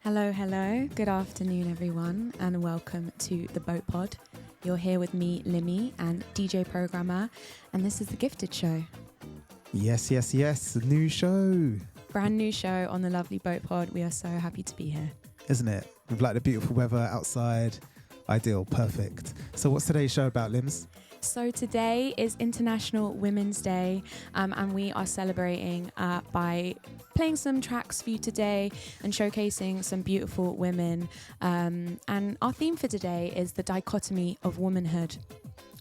Hello, hello. Good afternoon, everyone, and welcome to the Boat Pod. You're here with me, Limi, and DJ Programma, and this is the Gifted Show. Yes. New show. Brand new show on the lovely Boat Pod. We are so happy to be here. Isn't it? With like the beautiful weather outside. Ideal. Perfect. So what's today's show about, Lims? So today is International Women's Day, and we are celebrating by playing some tracks for you today and showcasing some beautiful women. And our theme for today is the dichotomy of womanhood.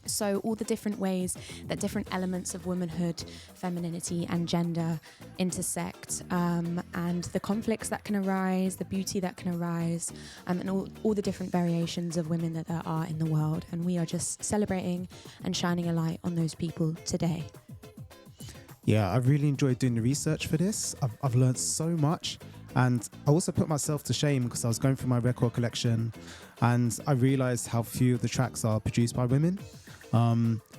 So all the different ways that different elements of womanhood, femininity and gender intersect, and the conflicts that can arise, the beauty that can arise, and all the different variations of women that there are in the world. And we are just celebrating and shining a light on those people today. Yeah, I really enjoyed doing the research for this. I've learned so much, and I also put myself to shame because I was going through my record collection and I realized how few of the tracks are produced by women.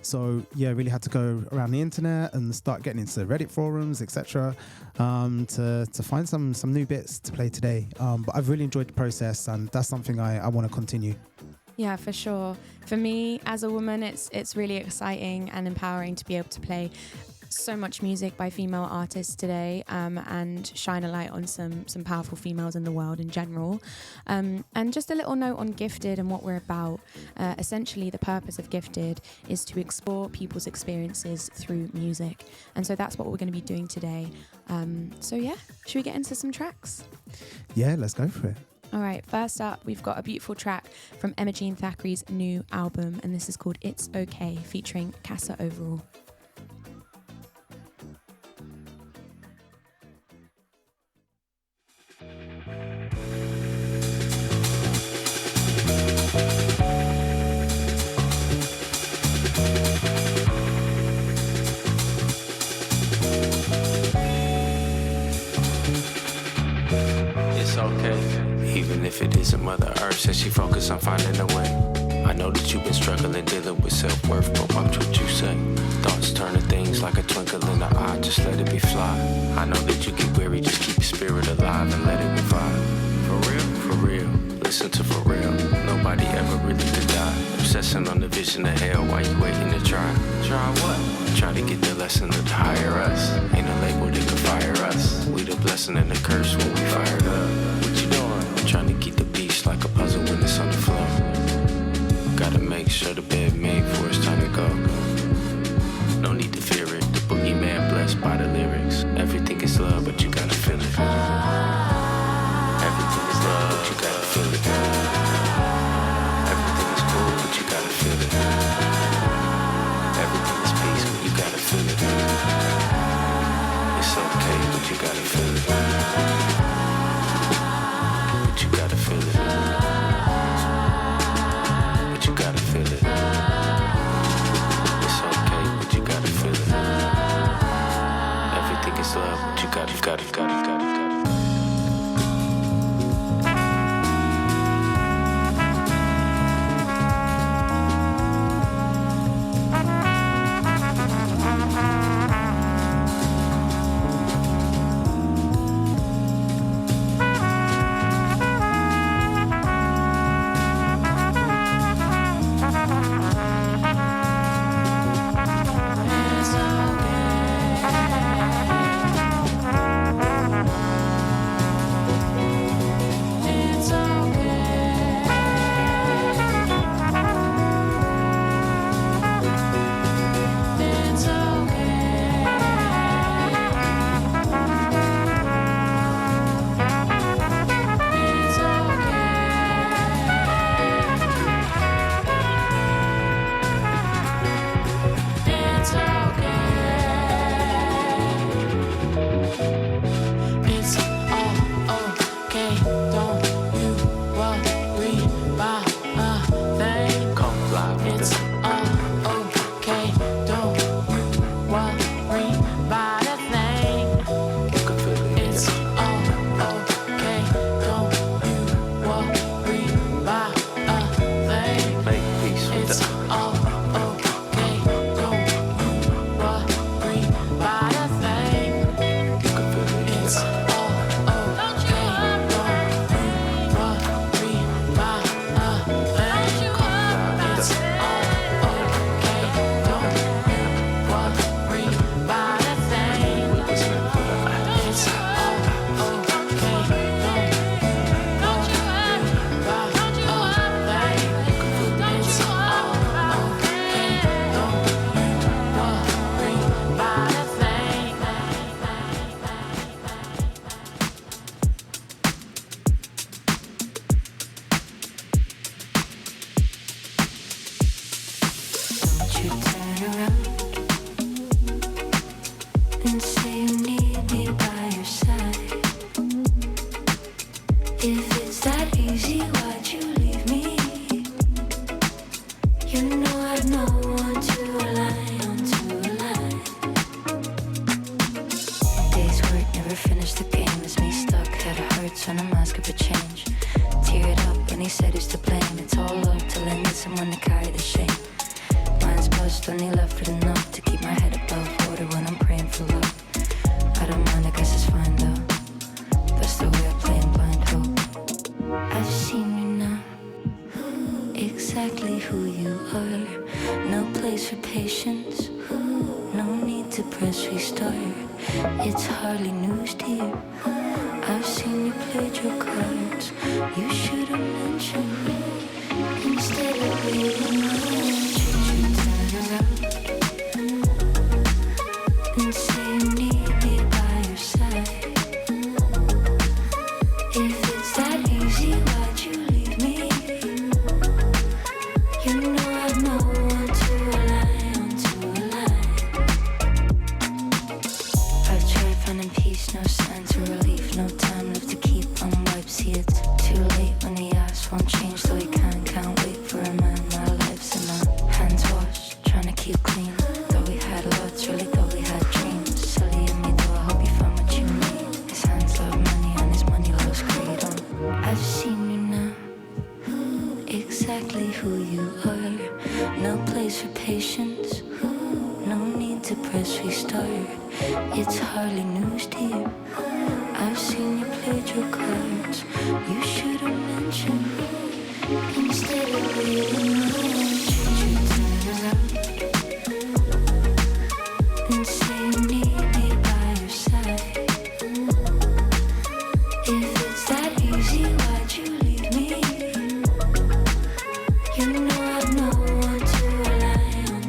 So yeah, really had to go around the internet and start getting into Reddit forums, etc., to find some new bits to play today. But I've really enjoyed the process, and that's something I want to continue. Yeah, for sure. For me, as a woman, it's really exciting and empowering to be able to play so much music by female artists today, and shine a light on some powerful females in the world in general. And just a little note on Gifted and what we're about. Essentially, the purpose of Gifted is to explore people's experiences through music. And so that's what we're going to be doing today. So yeah, should we get into some tracks? Yeah, let's go for it. All right, first up, we've got a beautiful track from Emma Jean Thackeray's new album, and this is called It's Okay, featuring Casa Overall. It's okay, even if it isn't Mother Earth. Says she focused on finding a way. I know that you've been struggling, dealing with self-worth, but watch what you say. Thoughts turning things like a twinkle in the eye, just let it be fly. I know that you get weary, just keep your spirit alive and let it revive. For real, listen to for real. Nobody ever really could die. Obsessing on the vision of hell while you waiting to try. Try what? Try to get the lesson of the higher us. Ain't a label that can fire us. We the blessing and the curse when we fired up. What you doing? Trying to keep the beach like a puzzle when it's on the floor. Gotta make sure the bed made for it's time to go. No need to fear it. The boogeyman blessed by the lyrics. Everything is love, but you gotta feel it. Everything is love, but you gotta feel it. Everything is cool, but you gotta feel it. Everything is peace, but you gotta feel it. It's okay, but you gotta feel it. But you gotta feel it. But you gotta feel it. It's okay, but you gotta feel it. Everything is love, but you gotta. and say you need me by your side. If it's that easy, why'd you leave me? You know I've no one to rely on, Days work never finished, the game is me stuck. Head hurts when I'm asking for change. Teared up when he said who's to blame. It's all up till I need someone to carry the shame. Mine's pushed, only left with enough to keep my head above water when I'm praying for love. I don't mind, I guess it's fine though. That's the way I play in blind hope. I've seen you now, exactly who you are. No place for patience, no need to press restart. It's hardly news to you. I've seen you played your cards. You should have mentioned me instead of leaving me. You turn around and say you need me by your side. If it's that easy, why'd you leave me? You know I've no one to rely on, I've tried finding peace, no signs of relief, no time left to keep on wipe. See, it's too late when the ass won't change, so we can't wait for a man. My life's in my hands washed, trying to keep clean. Thought we had lots, really thought we had dreams. Silly in me though, I hope you found what you need. His hands love money and his money loves greed. I've seen you now, exactly who you are. No place for patience, no need to press restart. It's hardly news to you. I've seen you played your cards. You should have mentioned me instead of leaving me. You turn around and say you need me by your side. If it's that easy, why'd you leave me? You know I've no one to rely on,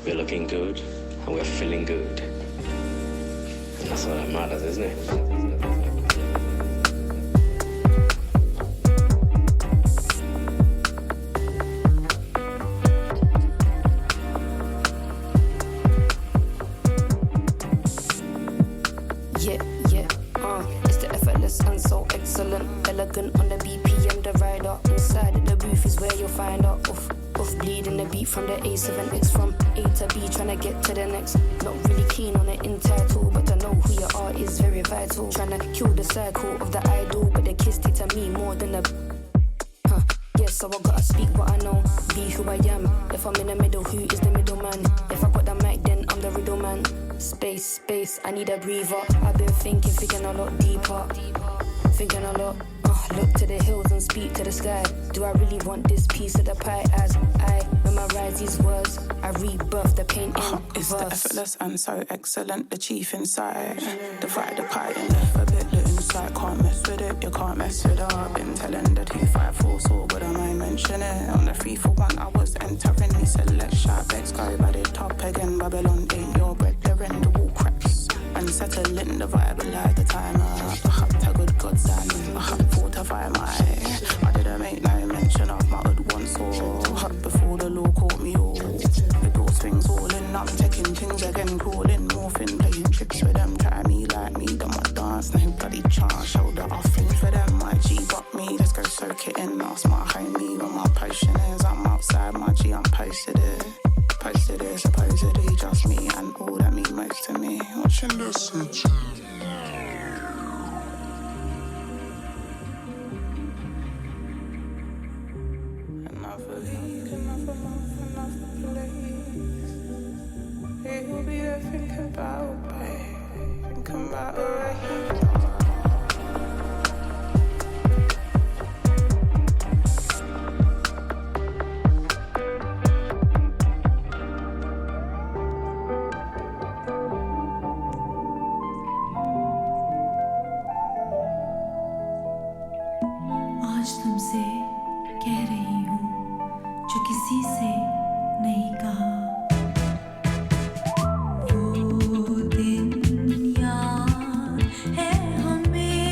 We're looking good and we're feeling good. And that's all that matters, isn't it? It's the effortless and so excellent. Elegant on the BPM, the rider. Inside of the booth is where you'll find out. Off bleeding the beat from the A7X. From A to B, trying to get to the next. Not really keen on it entitled, but to know who you are is very vital. Trying to kill the cycle of the idol, but the kids did to me more than a yeah, so I gotta speak what I know, be who I am. If I'm in the middle, who is the middleman? If I got the mic, then I'm the riddle man. Space, I need a breather. I've been thinking a lot deeper. Thinking a lot. Look to the hills and speak to the sky. Do I really want this piece of the pie? As I memorize these words, I rebirth the pain in It's verse. the effortless and so excellent, the chief inside. Divide the pie and left a bit lit inside. Can't mess with it, you can't mess with it. I've been telling the 254 so but I might mention it. On the 3 for 1 I was entering. He said let's shot vex, go by the top again. Babylon ain't your bread, they're in the wall cracks. Unsettling the vibe, like the timer. I had to good God sign. I had 45 I didn't make no mention of my hood once or hot before the law caught me all. The door swings all in, I'm taking things again, crawling, morphing, playing tricks with them. Try me like me, done my dance, no bloody chance. Shoulder off things for them, my G got me. Let's go soak it in, ask my homie what my potion is. I'm outside, my G, I'm posted it. Posted it, supposedly just me and all that mean most to me. Watching this. Another week, another month, another place. You'll be there thinking about, babe. Thinking about right. आज तुमसे कह रही हूँ जो किसी से नहीं कहा वो दिन याद है हमें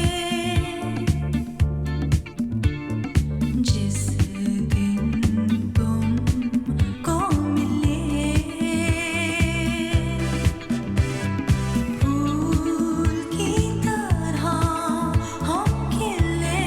जिस दिन तुमको मिले फूल की तरह हम खिले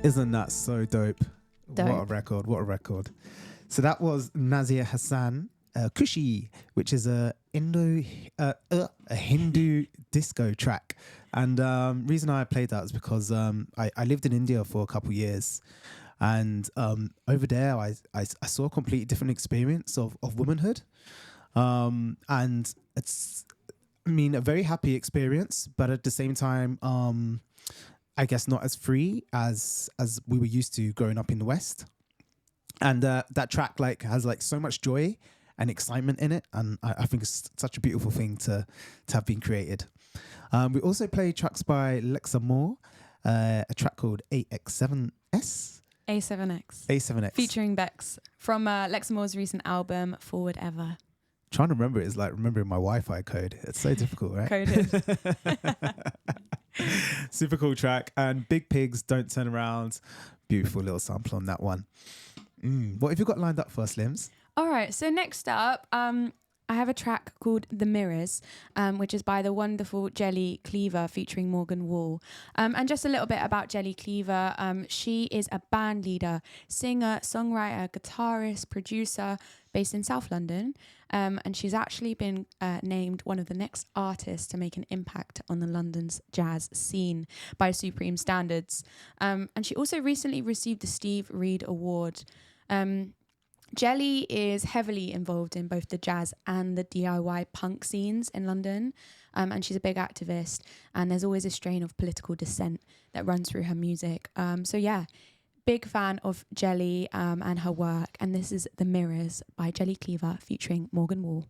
Isn't that so dope? Dope. What a record. What a record. So that was Nazia Hassan, Kushi, which is a Hindu disco track. And reason I played that is because I lived in India for a couple years. And over there, I saw a completely different experience of womanhood. And it's, I mean, a very happy experience, but at the same time, I guess not as free as we were used to growing up in the West. And that track like has like so much joy and excitement in it, and I think it's such a beautiful thing to have been created. We also played tracks by Lexa Moore, a track called AX7S. A7X. A7X. Featuring Bex from Lexamore's recent album, Forward Ever. Trying to remember it is like remembering my Wi-Fi code. It's so difficult, right? Coded. Super cool track. And Big Pigs, Don't Turn Around. Beautiful little sample on that one. What have you got lined up for us, Lims? All right, so next up, I have a track called The Mirrors, which is by the wonderful Jelly Cleaver featuring Morgan Wall. And just a little bit about Jelly Cleaver. She is a band leader, singer, songwriter, guitarist, producer based in South London. And she's actually been named one of the next artists to make an impact on the London's jazz scene by Supreme Standards. And she also recently received the Steve Reed Award. Jelly is heavily involved in both the jazz and the DIY punk scenes in London, and she's a big activist, and there's always a strain of political dissent that runs through her music. So yeah, big fan of Jelly and her work, and this is The Mirrors by Jelly Cleaver featuring Morgan Wall.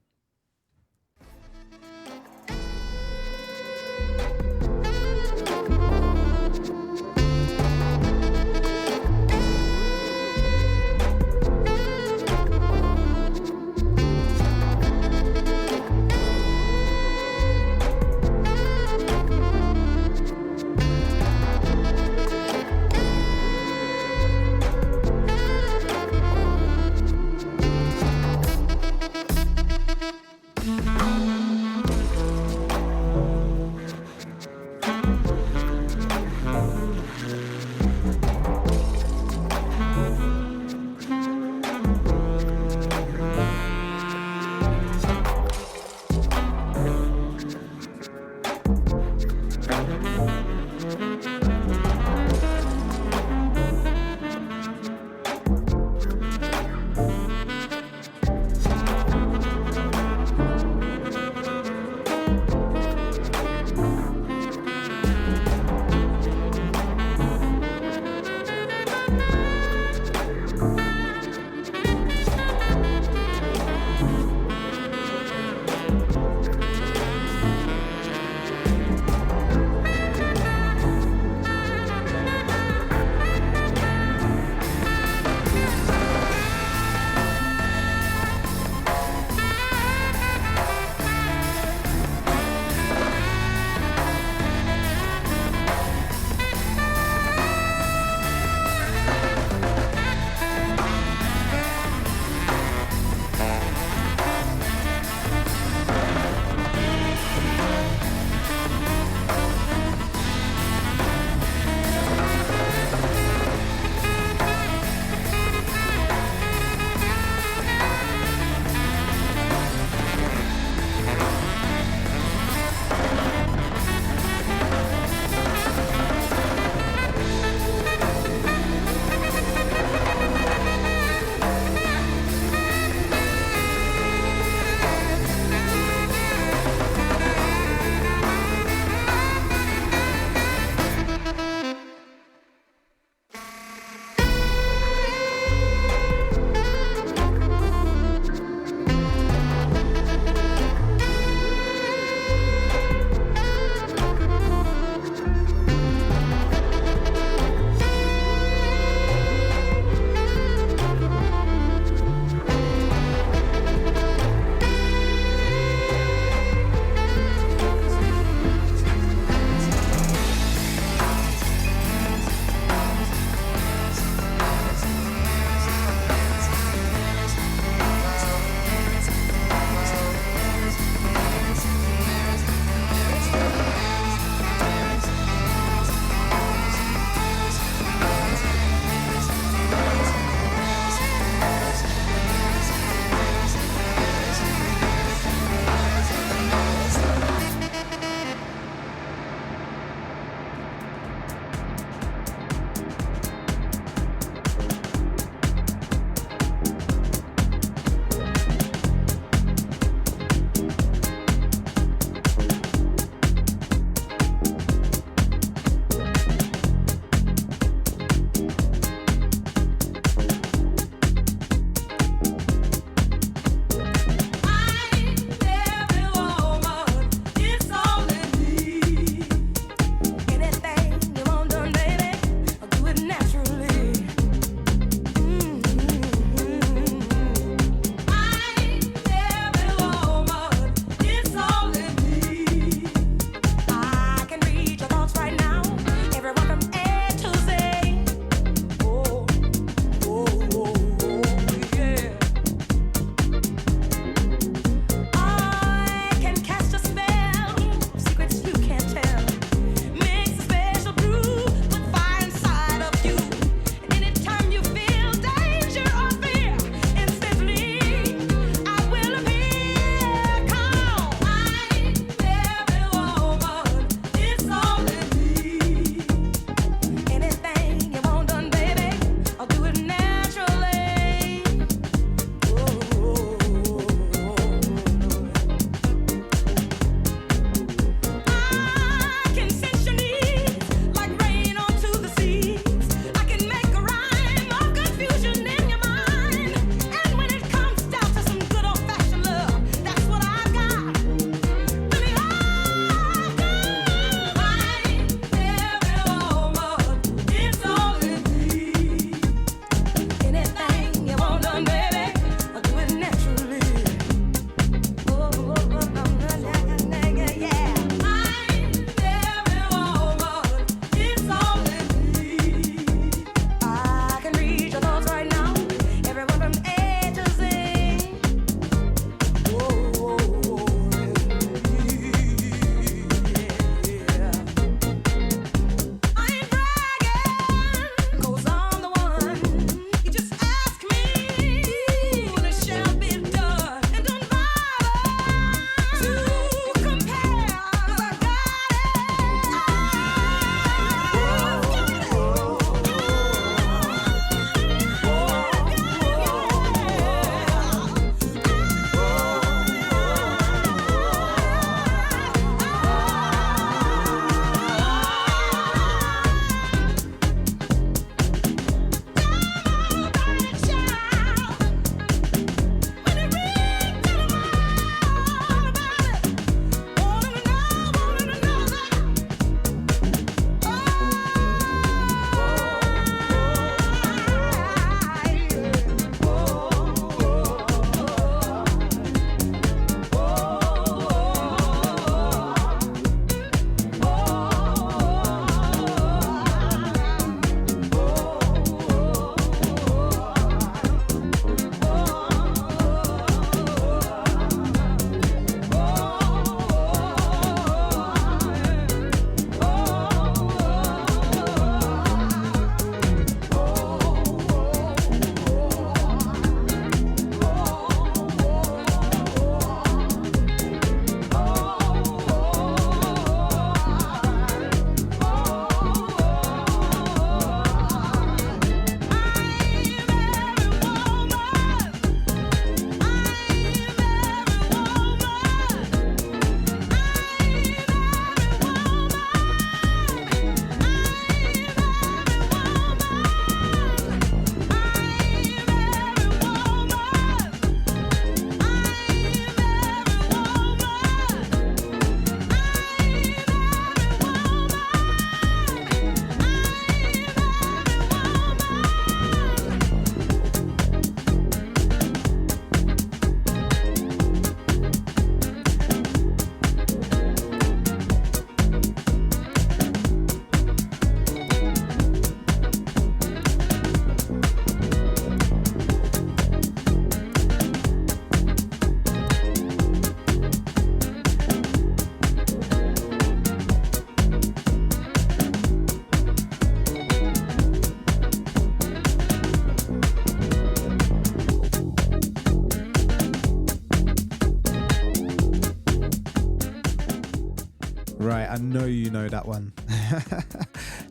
Right, I know you know that one.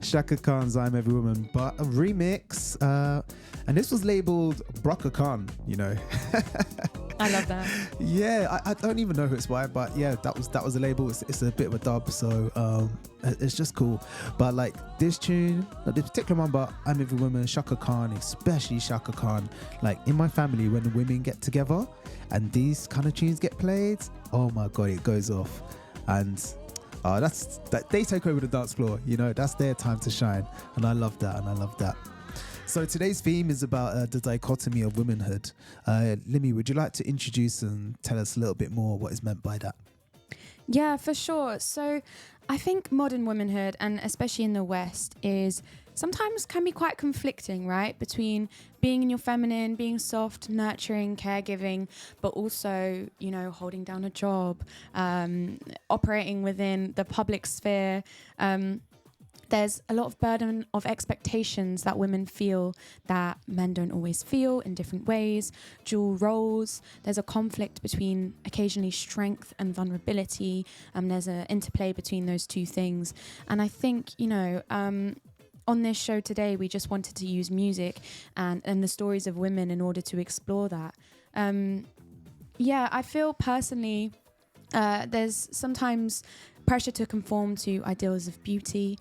Shaka Khan's I'm Every Woman, but a remix. And this was labeled Braka Khan, you know. I love that. Yeah, I don't even know who it's by, but yeah, that was a label. It's a bit of a dub, so it's just cool. But like this tune, like this particular one, but I'm Every Woman, Shaka Khan, especially Shaka Khan. Like in my family, when the women get together and these kind of tunes get played, oh my god, it goes off. And they take over the dance floor, you know, that's their time to shine. And I love that. So today's theme is about the dichotomy of womanhood. Limi, would you like to introduce and tell us a little bit more what is meant by that? Yeah, for sure. So I think modern womanhood, and especially in the West, is sometimes can be quite conflicting, right? Between being in your feminine, being soft, nurturing, caregiving, but also, you know, holding down a job, operating within the public sphere. There's a lot of burden of expectations that women feel that men don't always feel in different ways, dual roles. There's a conflict between occasionally strength and vulnerability. There's an interplay between those two things. And I think, you know, on this show today, we just wanted to use music and the stories of women in order to explore that. I feel personally there's sometimes pressure to conform to ideals of beauty,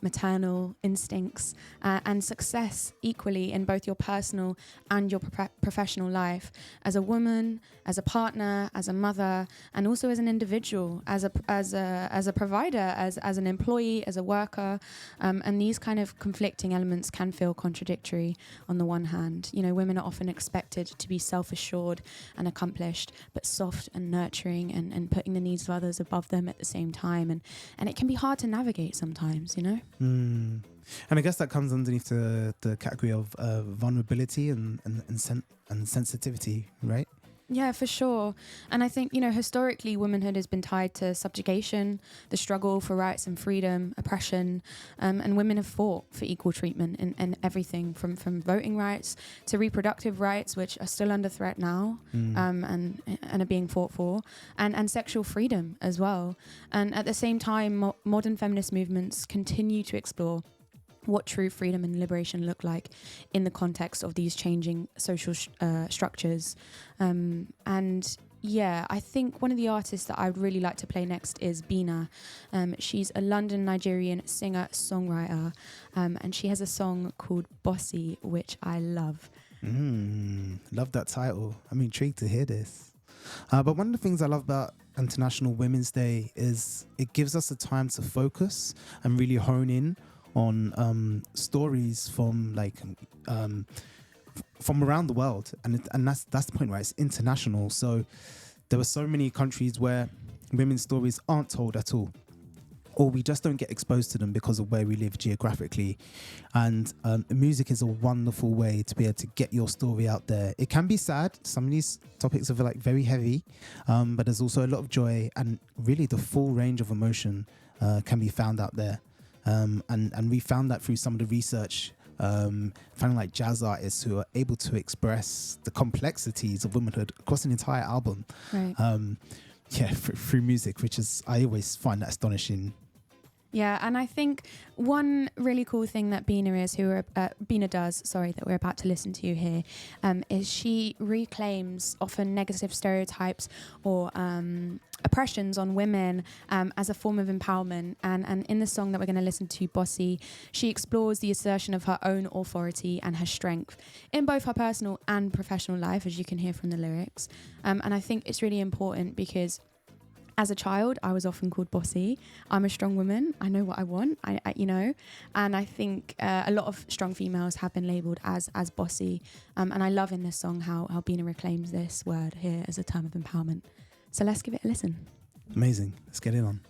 maternal instincts, and success equally in both your personal and your professional life, as a woman, as a partner, as a mother, and also as an individual, as a provider, as an employee, as a worker. And these kind of conflicting elements can feel contradictory. On the one hand, you know, women are often expected to be self-assured and accomplished, but soft and nurturing and putting the needs of others above them at the same time, and it can be hard to navigate sometimes, you know. And I guess that comes underneath the category of vulnerability and sensitivity, right? Yeah, for sure. And I think, you know, historically, womanhood has been tied to subjugation, the struggle for rights and freedom, oppression, and women have fought for equal treatment in everything from voting rights to reproductive rights, which are still under threat now, and are being fought for, and sexual freedom as well. And at the same time, modern feminist movements continue to explore what true freedom and liberation look like in the context of these changing social structures. And yeah, I think one of the artists that I would really like to play next is Bina. She's a London Nigerian singer-songwriter, and she has a song called Bossy, which I love. Love that title. I'm intrigued to hear this. But one of the things I love about International Women's Day is it gives us a time to focus and really hone in on stories from from around the world, and that's the point, right? It's international. So there were so many countries where women's stories aren't told at all, or we just don't get exposed to them because of where we live geographically. And music is a wonderful way to be able to get your story out there. It can be sad. Some of these topics are like very heavy, but there's also a lot of joy, and really the full range of emotion can be found out there. And we found that through some of the research, finding like jazz artists who are able to express the complexities of womanhood across an entire album. Right. Through music, which is, I always find that astonishing. Yeah, and I think one really cool thing that Bina does, that we're about to listen to here, is she reclaims often negative stereotypes or oppressions on women as a form of empowerment. And in the song that we're going to listen to, Bossy, she explores the assertion of her own authority and her strength in both her personal and professional life, as you can hear from the lyrics. And I think it's really important because as a child, I was often called bossy. I'm a strong woman. I know what I want, I and I think a lot of strong females have been labelled as bossy. And I love in this song how Bina reclaims this word here as a term of empowerment. So let's give it a listen. Amazing. Let's get it on.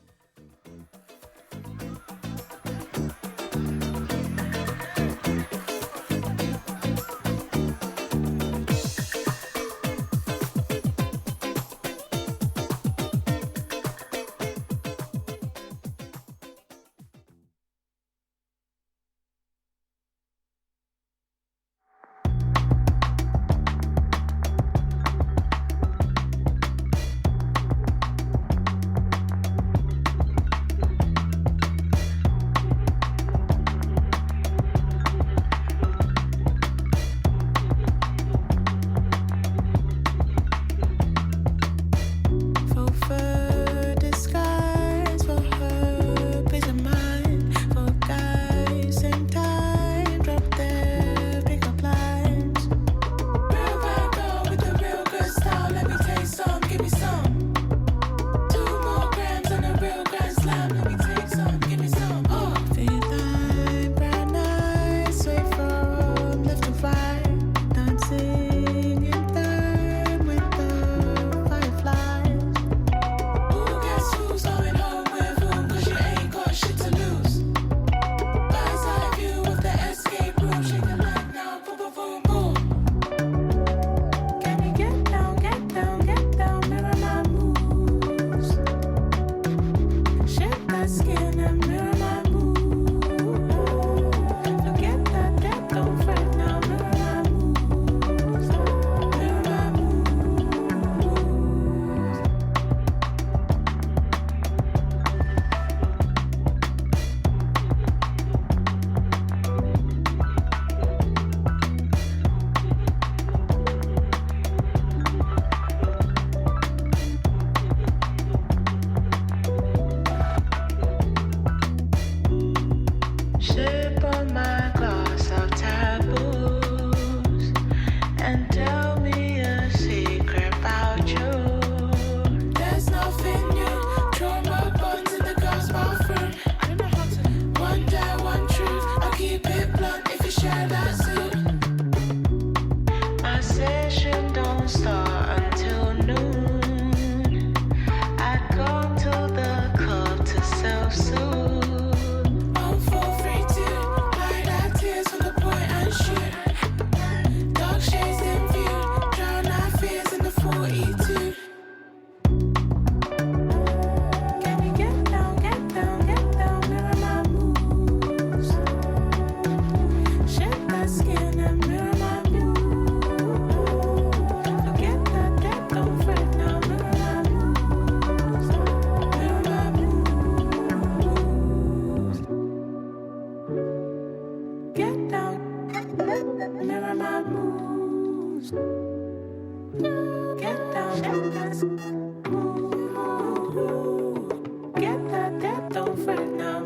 Get that depth, don't fret now.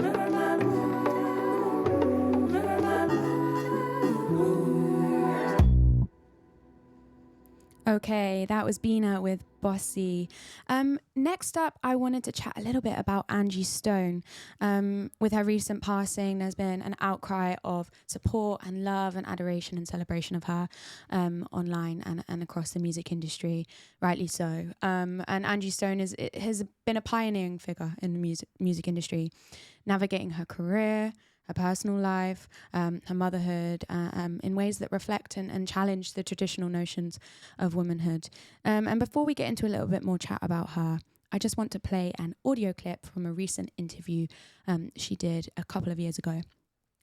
Okay, that was Bina with Bossy. Next up, I wanted to chat a little bit about Angie Stone. With her recent passing, there's been an outcry of support and love and adoration and celebration of her online and across the music industry, rightly so. And Angie Stone has been a pioneering figure in the music industry, navigating her career, her personal life, her motherhood, in ways that reflect and challenge the traditional notions of womanhood. And before we get into a little bit more chat about her, I just want to play an audio clip from a recent interview she did a couple of years ago.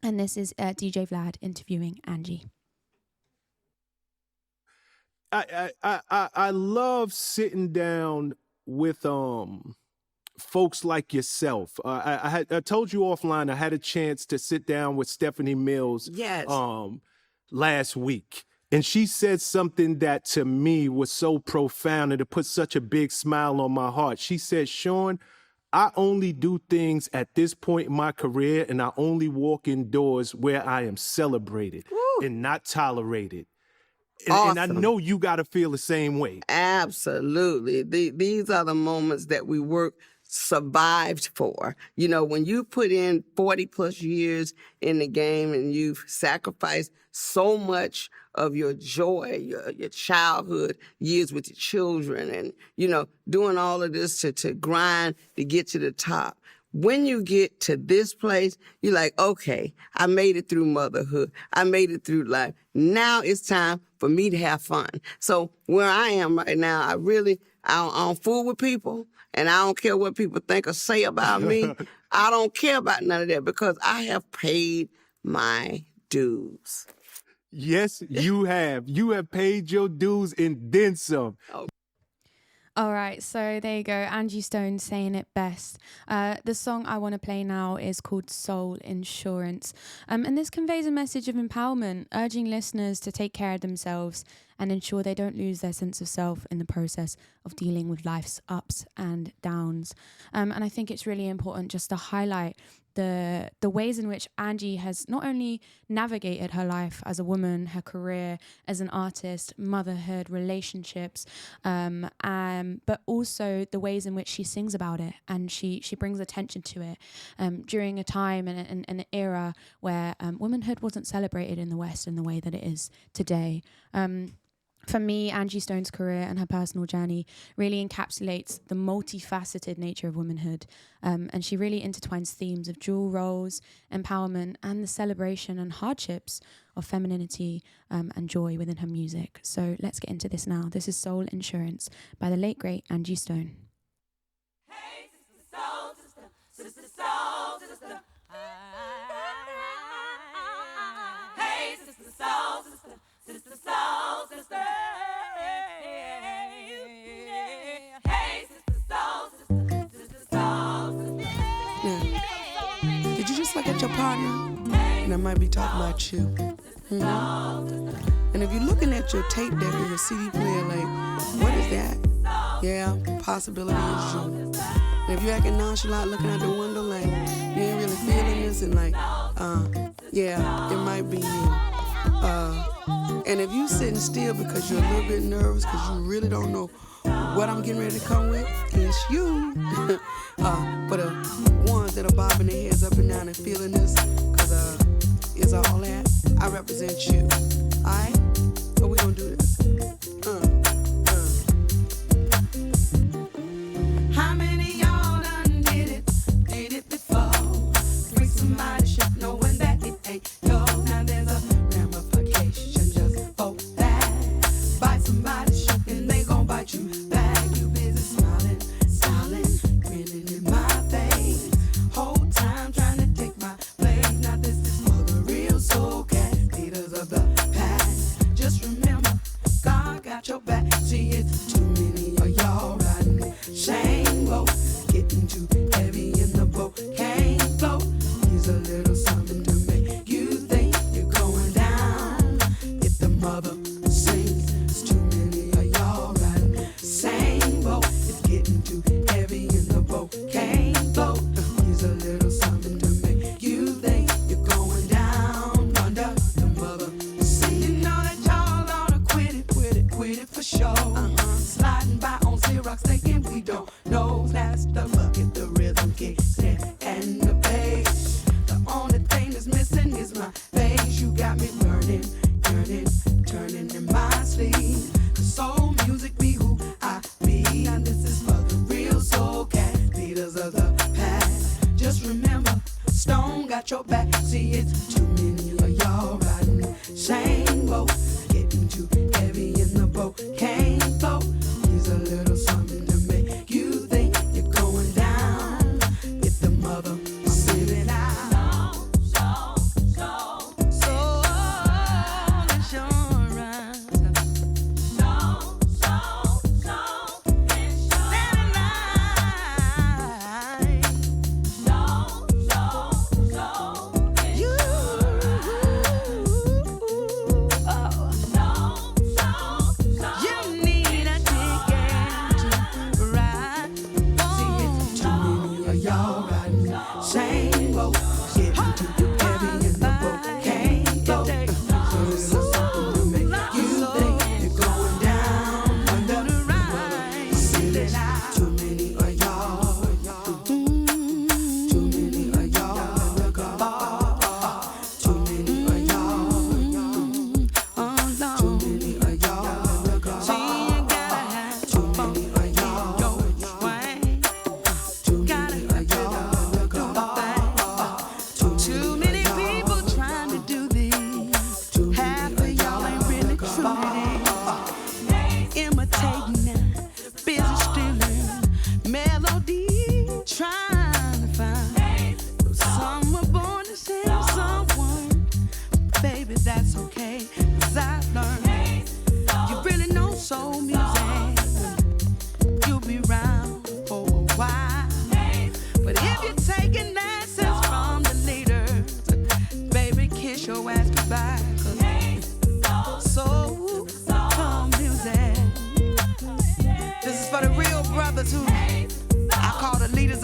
And this is DJ Vlad interviewing Angie. I love sitting down with folks like yourself. I told you offline I had a chance to sit down with Stephanie Mills last week. And she said something that to me was so profound and it put such a big smile on my heart. She said, Sean, I only do things at this point in my career and I only walk indoors where I am celebrated and not tolerated. And I know you got to feel the same way. Absolutely. These are the moments that we survived for. You know, when you put in 40 plus years in the game and you've sacrificed so much of your joy, your childhood years with your children and, you know, doing all of this to grind to get to the top. When you get to this place, you're like, okay, I made it through motherhood. I made it through life. Now it's time for me to have fun. So where I am right now, I don't fool with people. And I don't care what people think or say about me. I don't care about none of that because I have paid my dues. Yes, you have. You have paid your dues and then some. Oh. All right, so there you go. Angie Stone saying it best. The song I want to play now is called Soul Insurance. And this conveys a message of empowerment, urging listeners to take care of themselves and ensure they don't lose their sense of self in the process of dealing with life's ups and downs. And I think it's really important just to highlight the ways in which Angie has not only navigated her life as a woman, her career as an artist, motherhood, relationships, but also the ways in which she sings about it and she brings attention to it during a time and an era where womanhood wasn't celebrated in the West in the way that it is today. For me, Angie Stone's career and her personal journey really encapsulates the multifaceted nature of womanhood. And she really intertwines themes of dual roles, empowerment, and the celebration and hardships of femininity and joy within her music. So let's get into this now. This is Soul Insurance by the late, great Angie Stone. Hey, sister, soul, sister, soul, sister. Hey, sister, soul, sister, soul, sister. Hey, sister, soul, sister, soul, sister. Now, did you just look at your partner? And I might be talking about you. Mm-hmm. And if you're looking at your tape deck or your CD player, like, what is that? Yeah, possibility is you. And if you're acting nonchalant, looking out the window, like, you ain't really feeling this, and like, yeah, it might be you. And if you sitting still because you're a little bit nervous, because you really don't know what I'm getting ready to come with, it's you. For the ones that are bobbing their heads up and down and feeling this, because it's all that, I represent you. Alright? So we gonna do this. How many y'all done did it before? Free somebody shit knowing that it ain't yours. Now there's a ramification just for that. Bite somebody shit and they gon' bite you back. You busy smiling, grinning in my face. Whole time trying to take my place. Now this is for the real soul cat leaders of the past. Just remember,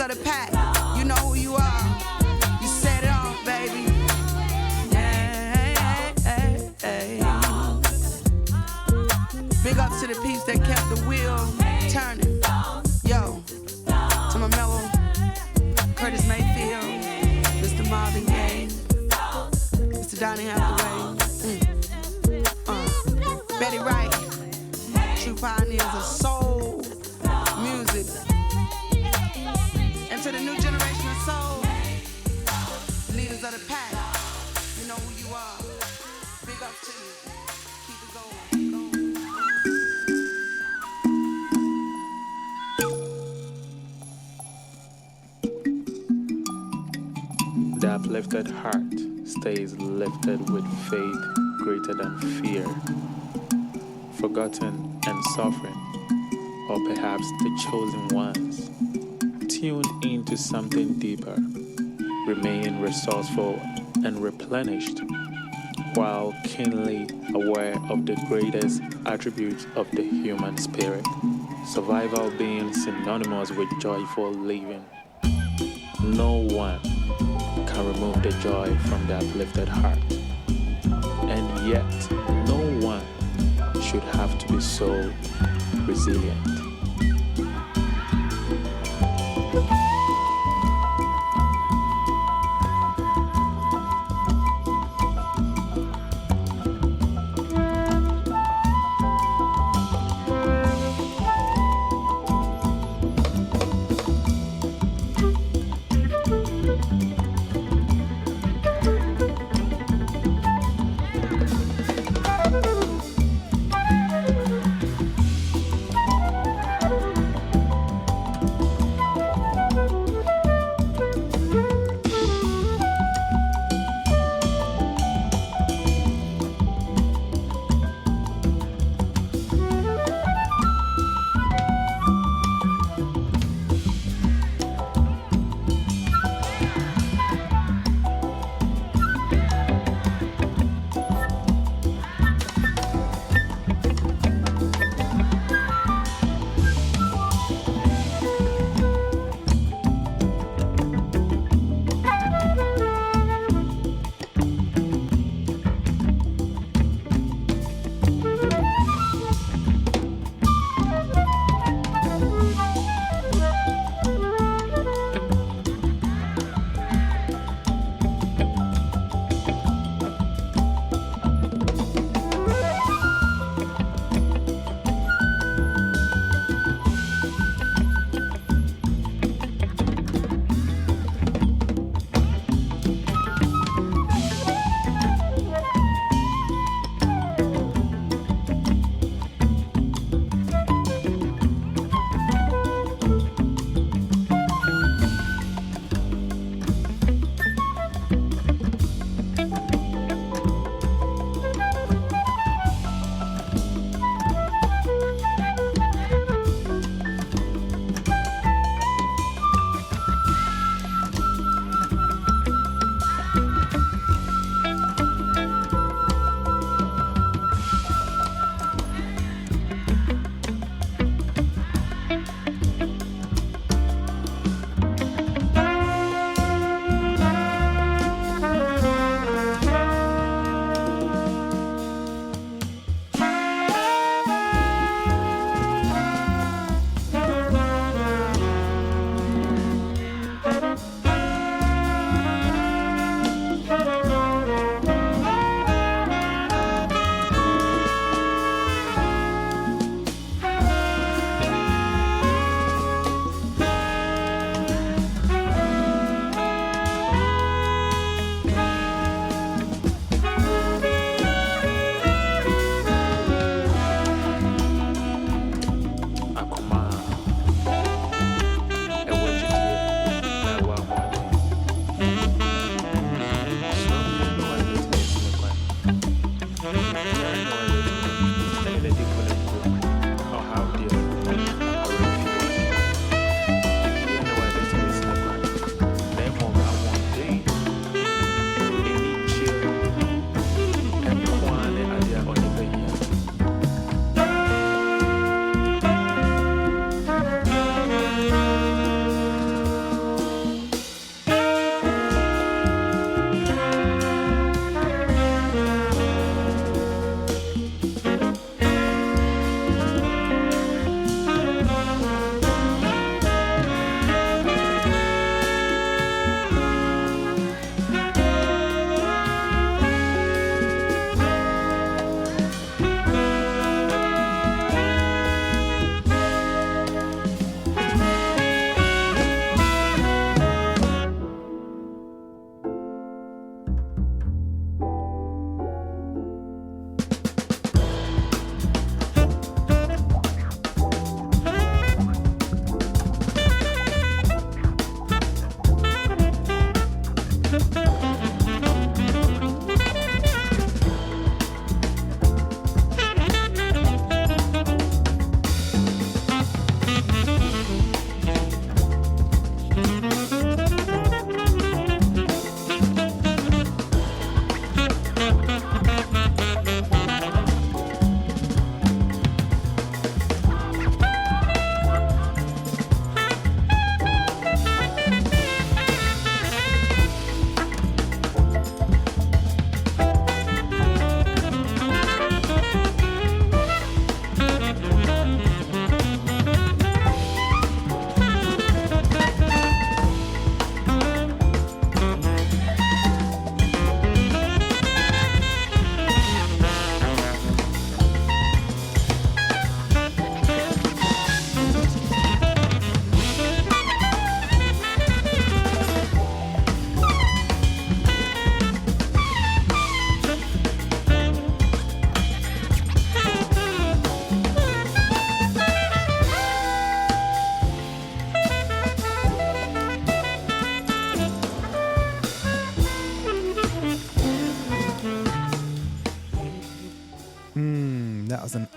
of the pack, you know who you are. You set it off, baby. Hey. Big up to the peeps that kept the wheel turning. Yo, to my mellow Curtis Mayfield, Mr. Marvin Gaye, Mr. Donny Hathaway, Betty Wright, true pioneers of soul music. And to the new generation of soul, leaders of the pack, you know who you are. Big up to you. Keep it going. The uplifted heart stays lifted with faith greater than fear, forgotten and suffering, or perhaps the chosen ones, tuned into something deeper, remain resourceful and replenished, while keenly aware of the greatest attributes of the human spirit, survival being synonymous with joyful living. No one can remove the joy from the uplifted heart, and yet no one should have to be so resilient.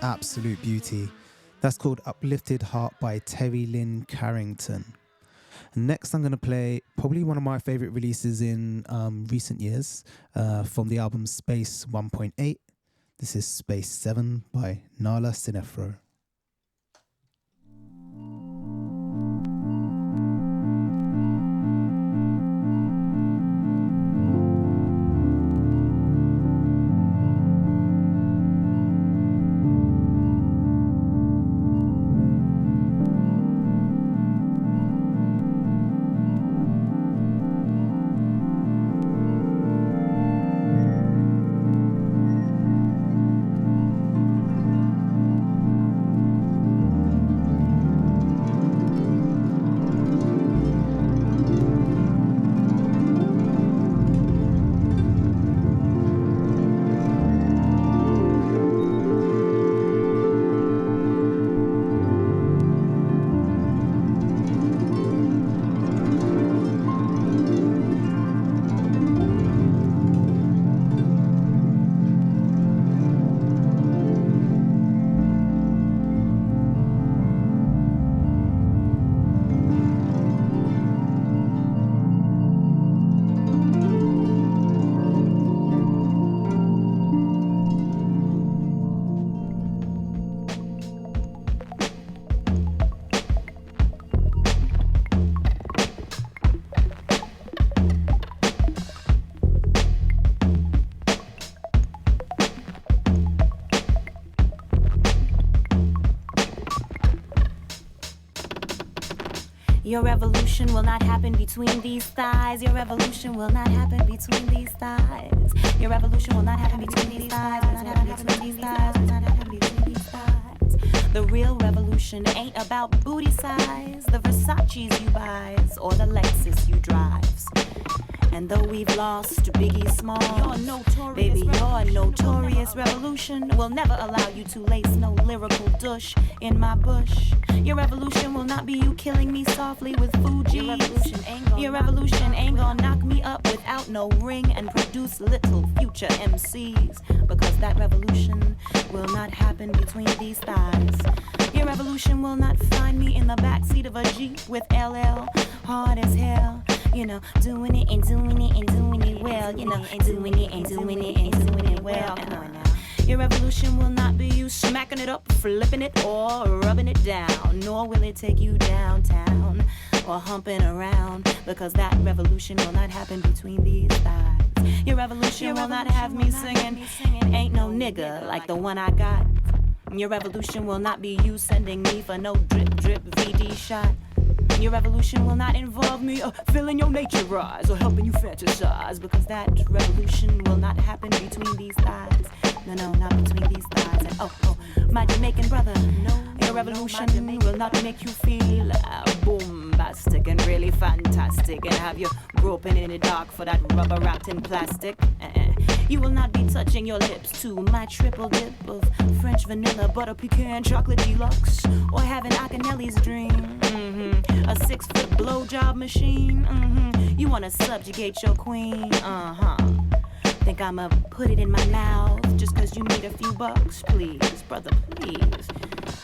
absolute beauty. That's called Uplifted Heart by Terry Lynn Carrington. And next I'm going to play probably one of my favorite releases in recent years from the album Space 1.8. This is Space 7 by Nala Sinefro. Your revolution will not happen between these thighs. Your revolution will not happen between these thighs. Your revolution will not happen between these thighs. Will not happen between these thighs. Will not happen between these thighs. The real revolution ain't about booty size, the Versace's you buys, or the Lexus you drives. And though we've lost Biggie Smalls, baby, your notorious revolution will never allow you to lace no lyrical douche in my bush. Your revolution will not be you killing me softly with Fuji's. Your revolution ain't gonna knock me up without no ring and produce little future MCs. Because that revolution will not happen between these thighs. Your revolution will not find me in the backseat of a Jeep with LL, hard as hell. You know, doing it and doing it and doing it well. You know, doing it and doing it and doing it well. Come on now. Your revolution will not be you smacking it up, flipping it, or rubbing it down. Nor will it take you downtown or humping around. Because that revolution will not happen between these thighs. Your revolution will not have me singing Ain't No Nigga like the one I got. Your revolution will not be you sending me for no drip drip VD shot. Your revolution will not involve me filling your nature eyes or helping you fantasize. Because that revolution will not happen between these thighs. No, not between these thighs. And oh, my Jamaican brother, no, your revolution will not make you feel bombastic and really fantastic and have you groping in the dark for that rubber wrapped in plastic. You will not be touching your lips to my triple dip of French vanilla, butter pecan, chocolate deluxe, or having Akinelli's dream. A 6-foot blowjob machine. You wanna subjugate your queen. Think I'ma put it in my mouth just cause you need a few bucks? Please, brother, please.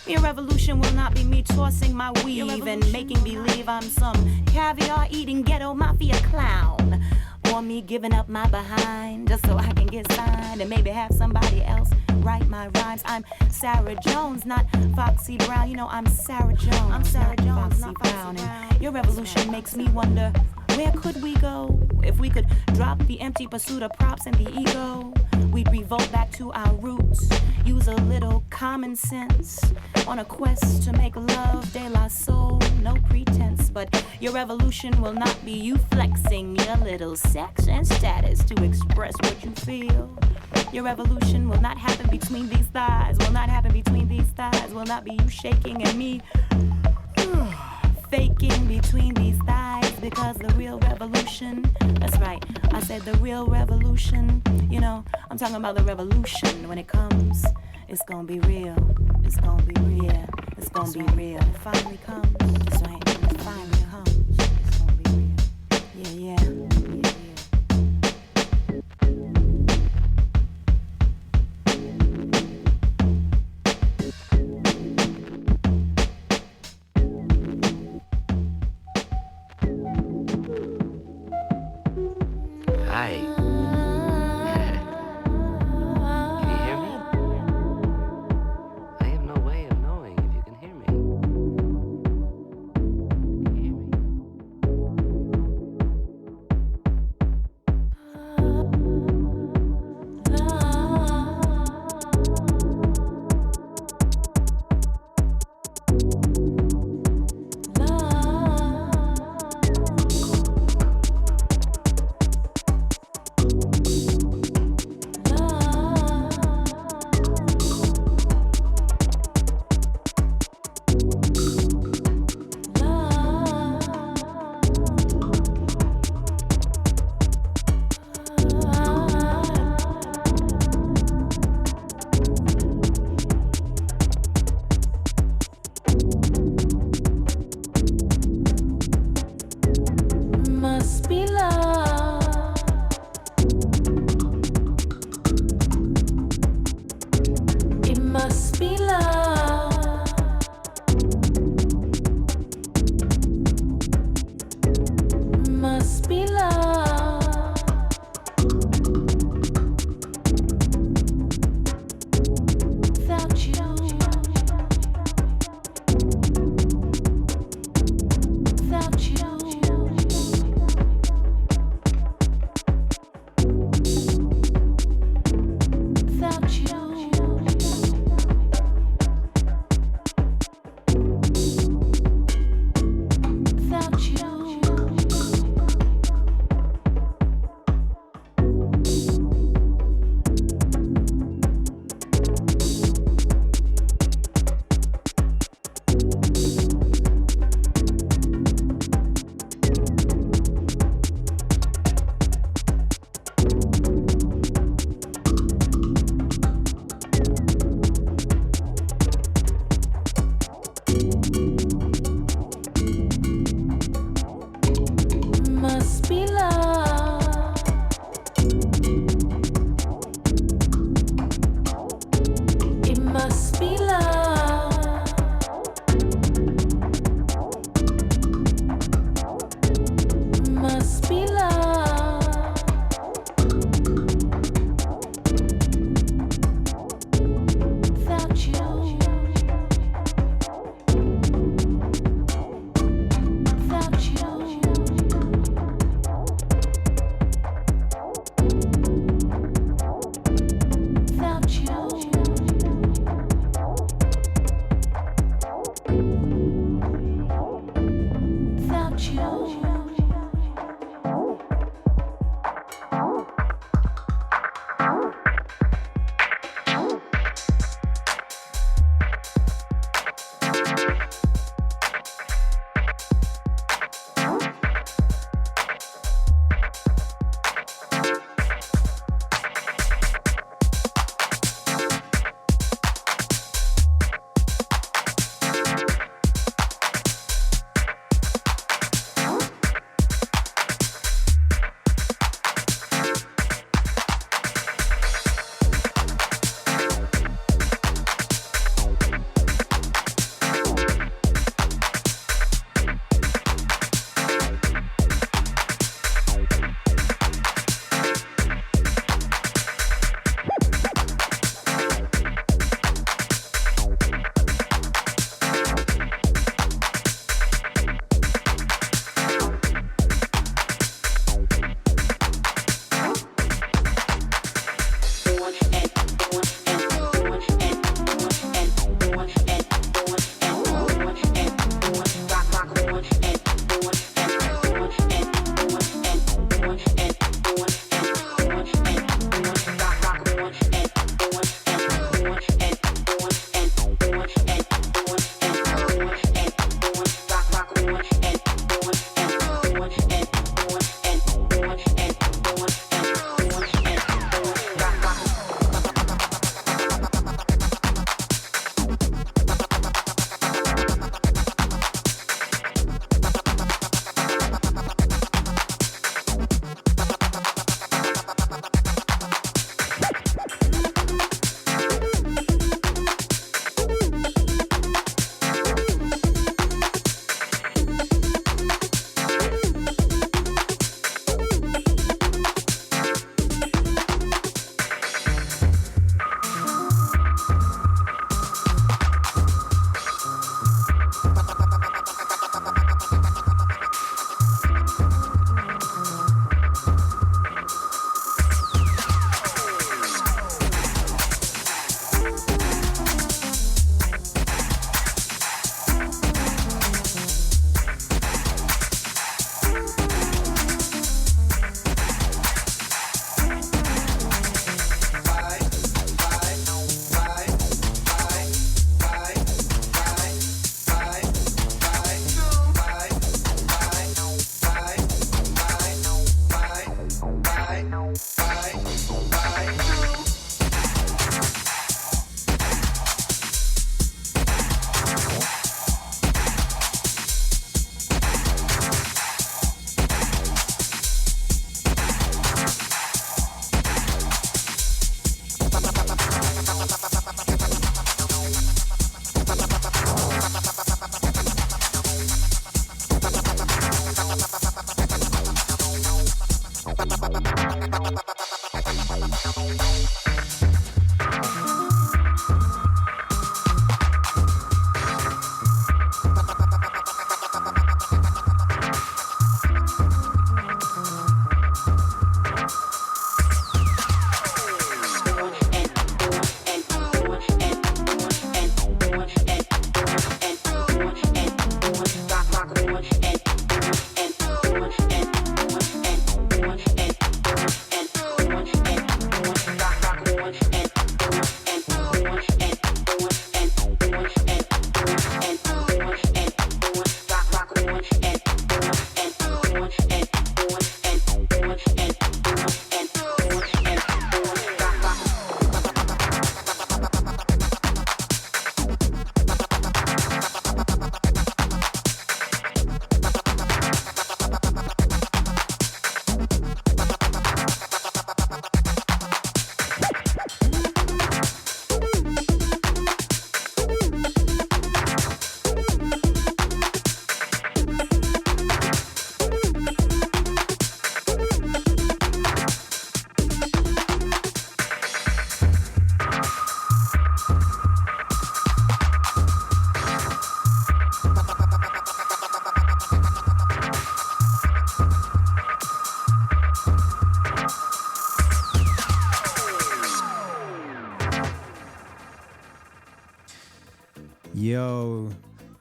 Your revolution will not be me tossing my weave and making believe I'm some caviar-eating ghetto mafia clown. Or me giving up my behind just so I can get signed and maybe have somebody else write my rhymes. I'm Sarah Jones, not Foxy Brown. You know I'm Sarah Jones. I'm Sarah Jones, not Foxy Brown. And your revolution makes me wonder, where could we go if we could drop the empty pursuit of props and the ego? We'd revolt back to our roots, use a little common sense on a quest to make love de la soul, no pretense. But your revolution will not be you flexing your little sex and status to express what you feel. Your revolution will not happen between these thighs, will not happen between these thighs, will not be you shaking and me faking between these thighs. Because the real revolution, that's right, I said the real revolution, you know, I'm talking about the revolution. When it comes, it's gonna be real, it's gonna be real, it's gonna be real. When it finally comes, that's right, when it finally comes, it's gonna be real. Yeah.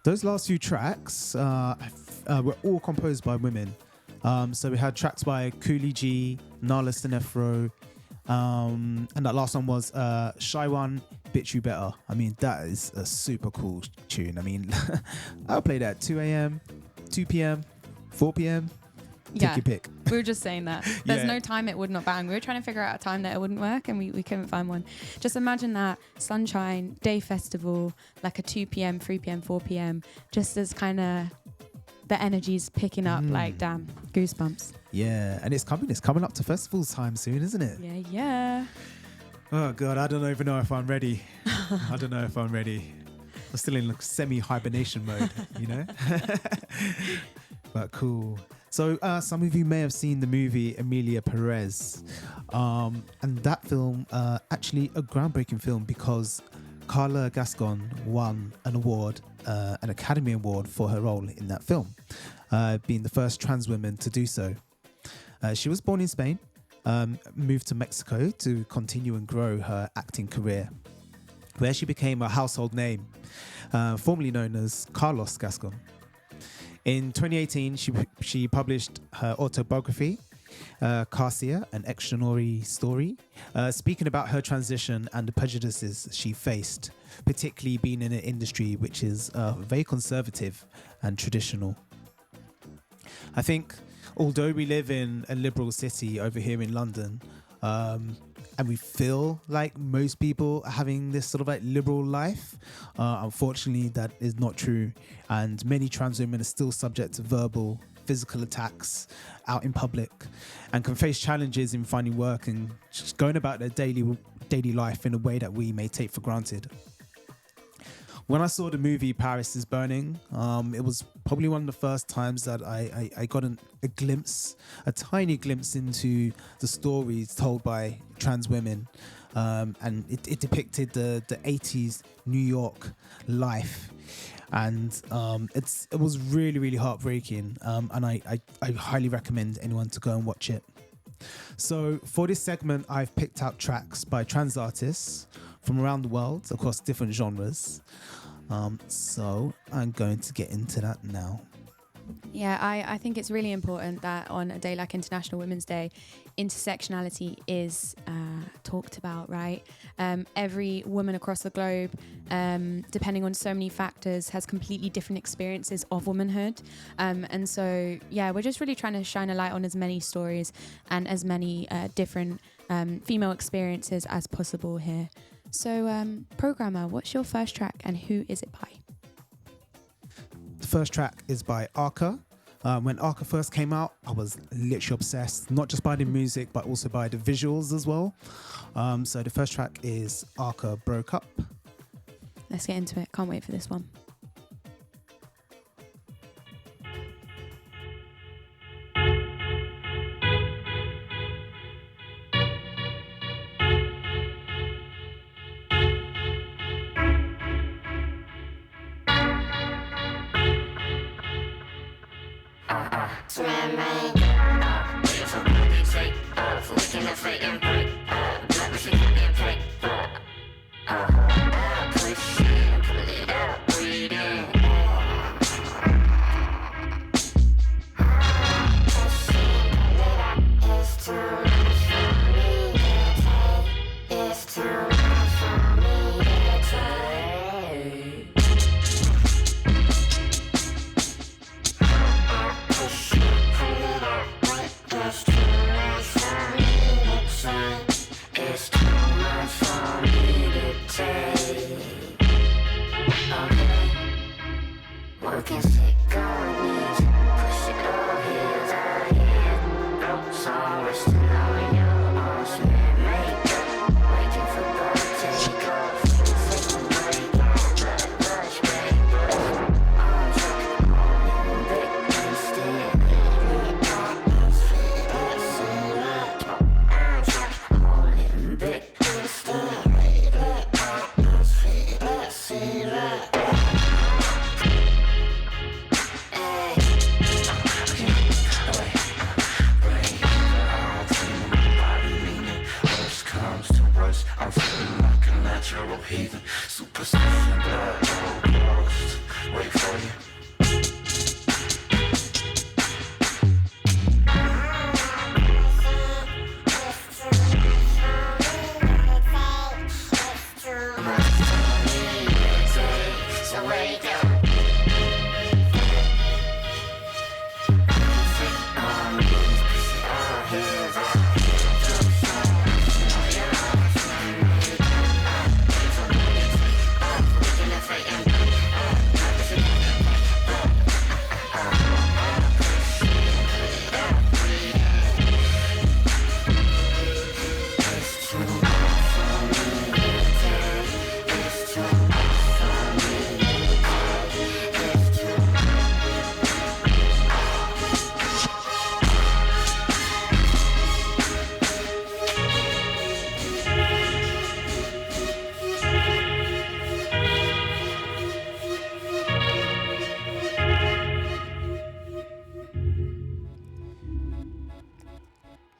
Those last few tracks were all composed by women. So we had tracks by Cooley G, Nala Stenefro, and that last one was Shy One, Bitch You Better. I mean, that is a super cool tune. I mean, I'll play that 2 a.m., 2 p.m., 4 p.m. Take your pick. We were just saying that. There's no time it would not bang. We were trying to figure out a time that it wouldn't work and we couldn't find one. Just imagine that sunshine, day festival, like a 2 p.m., 3 p.m., 4 p.m., just as kind of the energy's picking up, like, damn, goosebumps. Yeah, and it's coming up to festivals time soon, isn't it? Yeah. Oh, God, I don't even know if I'm ready. I'm still in semi-hibernation mode, you know? But cool. So some of you may have seen the movie Emilia Perez. And that film, actually a groundbreaking film because Carla Gascon won an award, an Academy Award for her role in that film, being the first trans woman to do so. She was born in Spain, moved to Mexico to continue and grow her acting career, where she became a household name, formerly known as Carlos Gascon. In 2018, she published her autobiography, Garcia, An Extraordinary Story, speaking about her transition and the prejudices she faced, particularly being in an industry which is very conservative and traditional. I think, although we live in a liberal city over here in London, and we feel like most people are having this sort of like liberal life, unfortunately that is not true, and many trans women are still subject to verbal, physical attacks out in public and can face challenges in finding work and just going about their daily life in a way that we may take for granted. When I saw the movie Paris is Burning, it was probably one of the first times that I got a tiny glimpse into the stories told by trans women. And it depicted the 80s New York life. And it was really, really heartbreaking. And I highly recommend anyone to go and watch it. So for this segment, I've picked out tracks by trans artists from around the world across different genres. So I'm going to get into that now. Yeah, I think it's really important that on a day like International Women's Day, intersectionality is talked about, right? Every woman across the globe, depending on so many factors, has completely different experiences of womanhood. And so, yeah, we're just really trying to shine a light on as many stories and as many different female experiences as possible here. So, Programma, what's your first track and who is it by? The first track is by Arca. When Arca first came out, I was literally obsessed, not just by the music, but also by the visuals as well. So the first track is Arca Broke Up. Let's get into it. Can't wait for this one.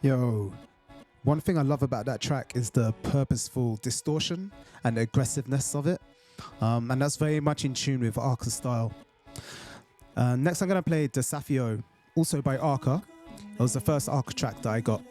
Yo, one thing I love about that track is the purposeful distortion and the aggressiveness of it. And that's very much in tune with Arca's style. Next I'm going to play Desafio, also by Arca. It was the first Arca track that I got.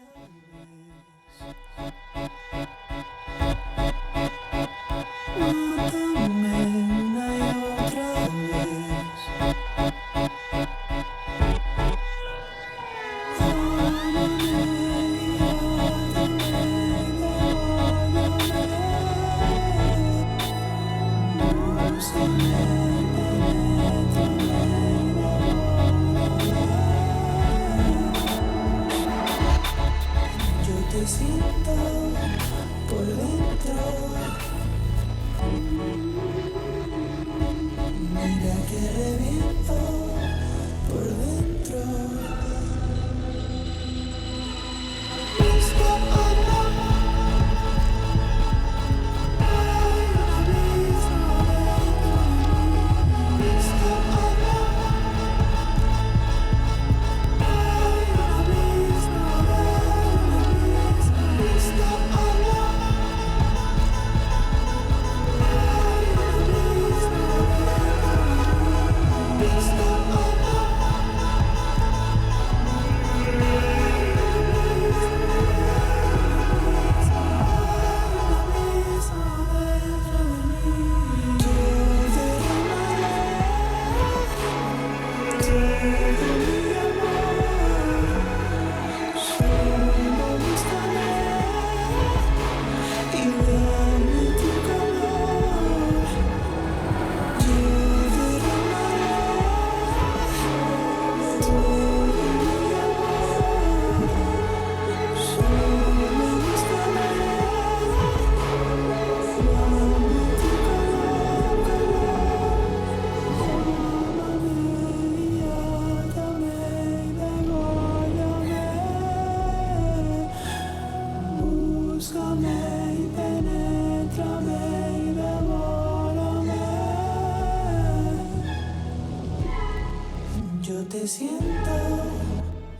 Te siento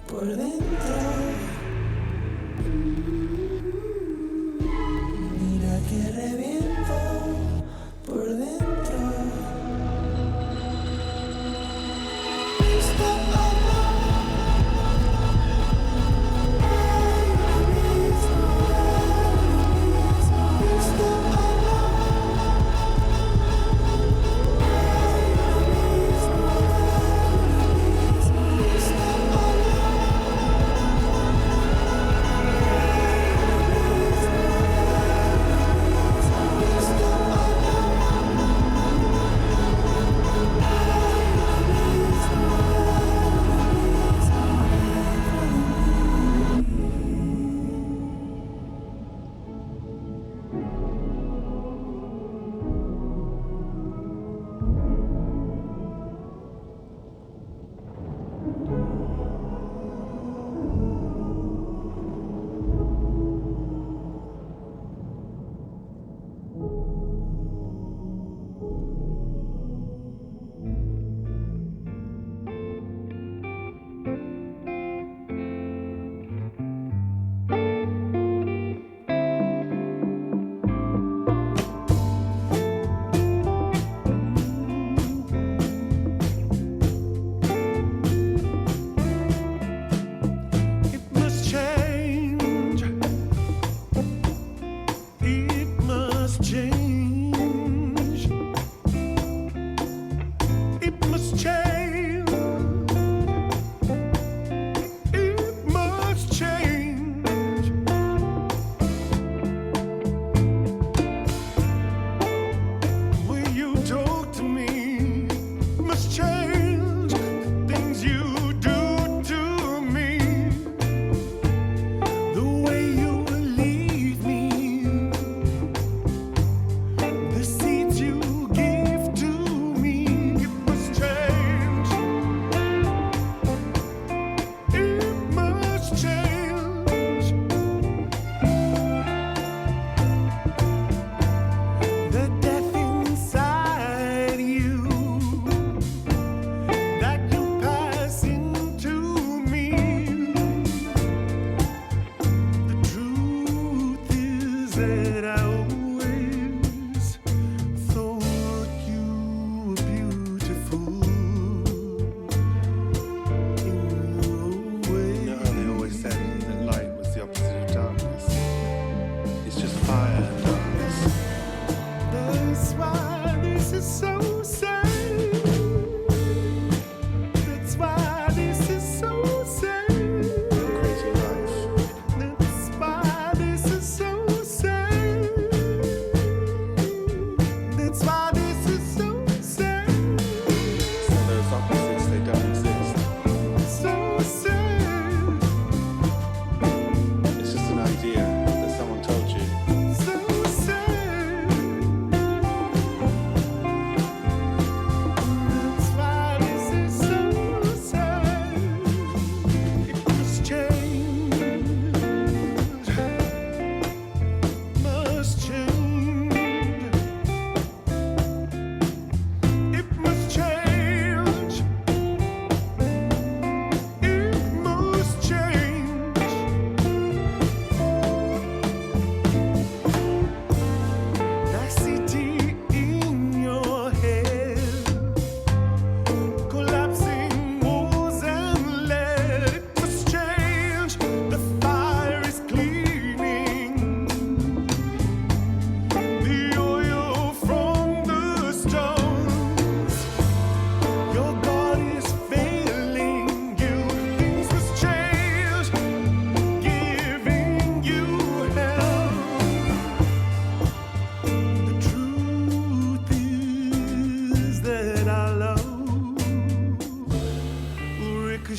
por dentro. Mira que reviento por dentro.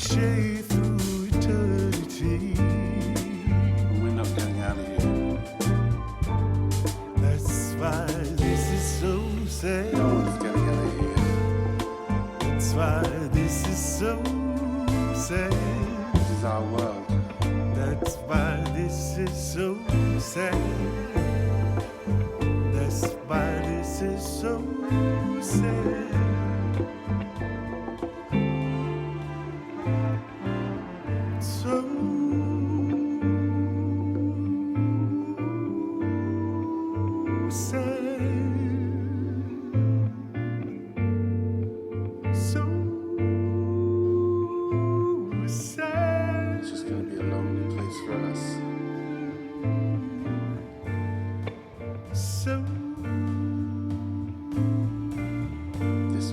ricochet through eternity. We're not getting out of here. That's why this is so sad. No one's getting out of here. That's why this is so sad. This is our world. That's why this is so sad. That's why this is so sad. So sad. It's just going to be a lonely place for us. So this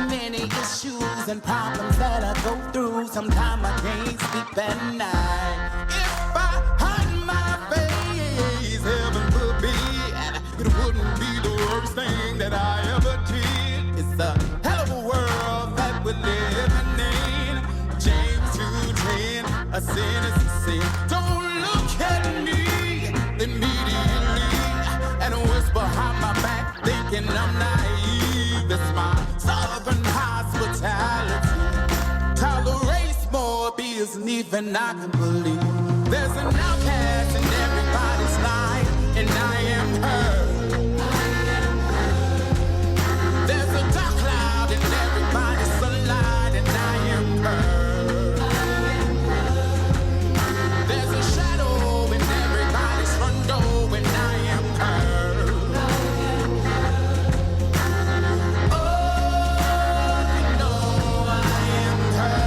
many issues and problems that I go through. Sometimes I can't sleep at night. If I hide my face, heaven forbid, it wouldn't be the worst thing that I ever did. It's a hell of a world that we're living in. James 2:10, a sin is a sin. Don't look at me immediately and whisper behind my back, thinking I'm naive. It's my southern hospitality. Tolerates more business than I can believe. There's an outcast in everybody's life, and I am her. There's a dark cloud in everybody's sunlight, and I am her. There's a shadow in everybody's front door, and I am her. Oh, you know I am her.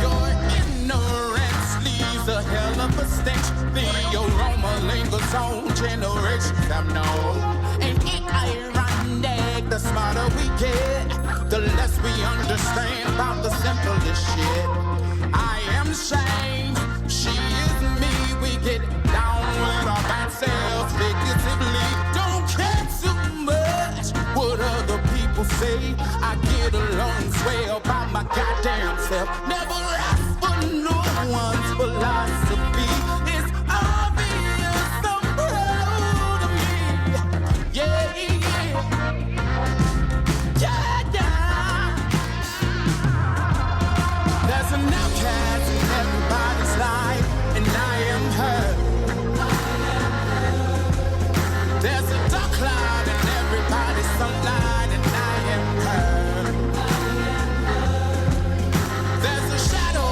Your ignorance leaves a hell of a stench. The aroma lingers on generations I've known. Ain't it ironic? The smarter we get, the less we understand about the simplest shit. I am Shane, she is me. We get down with our bad selves figuratively. Don't care too much what other people say. I get along swell by my goddamn self. Never ask for no one's philosophy. It's obvious I'm proud of me. Yeah, yeah. Yeah, yeah. There's an outcast in everybody's life, and I am her. There's a dark cloud in everybody's sunlight, and I am her. There's a shadow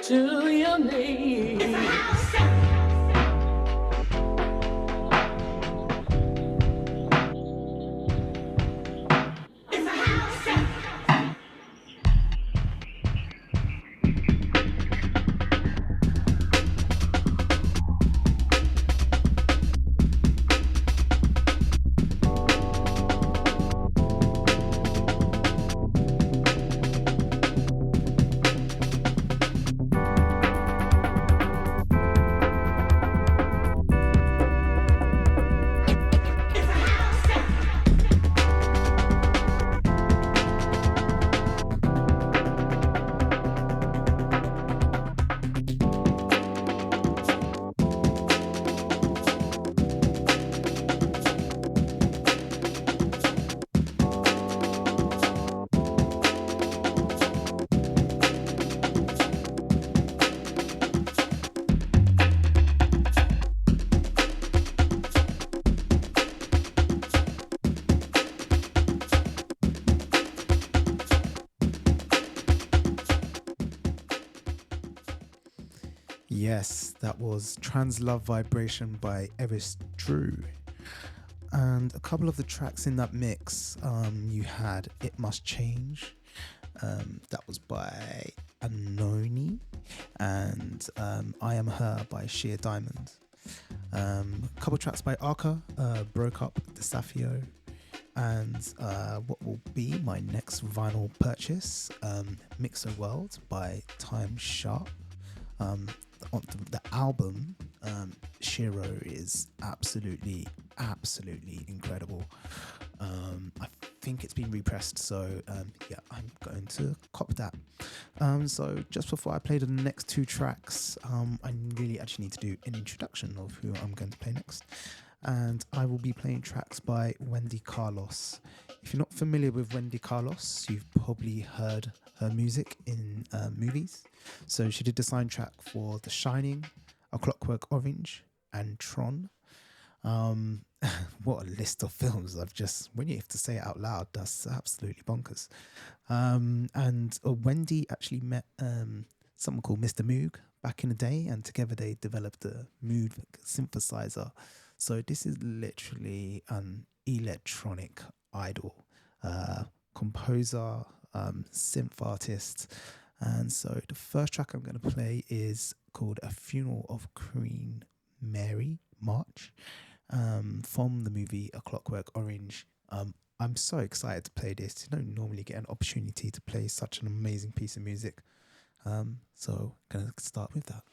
to your knees. Yes, that was Trans Love Vibration by Eris Drew. And a couple of the tracks in that mix, you had It Must Change, that was by Anoni, and I Am Her by Sheer Diamond. A couple tracks by Arca, Broke Up, Desafio, and what will be my next vinyl purchase, Mixer World by Time Sharp. On the album, Shiro is absolutely incredible. I think it's been repressed, so yeah, I'm going to cop that. So just before I play the next two tracks, I really actually need to do an introduction of who I'm going to play next. And I will be playing tracks by Wendy Carlos. If you're not familiar with Wendy Carlos, you've probably heard her music in movies. So she did the soundtrack for The Shining, A Clockwork Orange, and Tron. What a list of films. When you have to say it out loud, that's absolutely bonkers. And Wendy actually met someone called Mr. Moog back in the day, and together they developed a Moog synthesizer. So this is literally an electronic idol, composer, synth artist. And so the first track I'm going to play is called A Funeral of Queen Mary March, from the movie A Clockwork Orange. I'm so excited to play this. You don't normally get an opportunity to play such an amazing piece of music. So I'm going to start with that.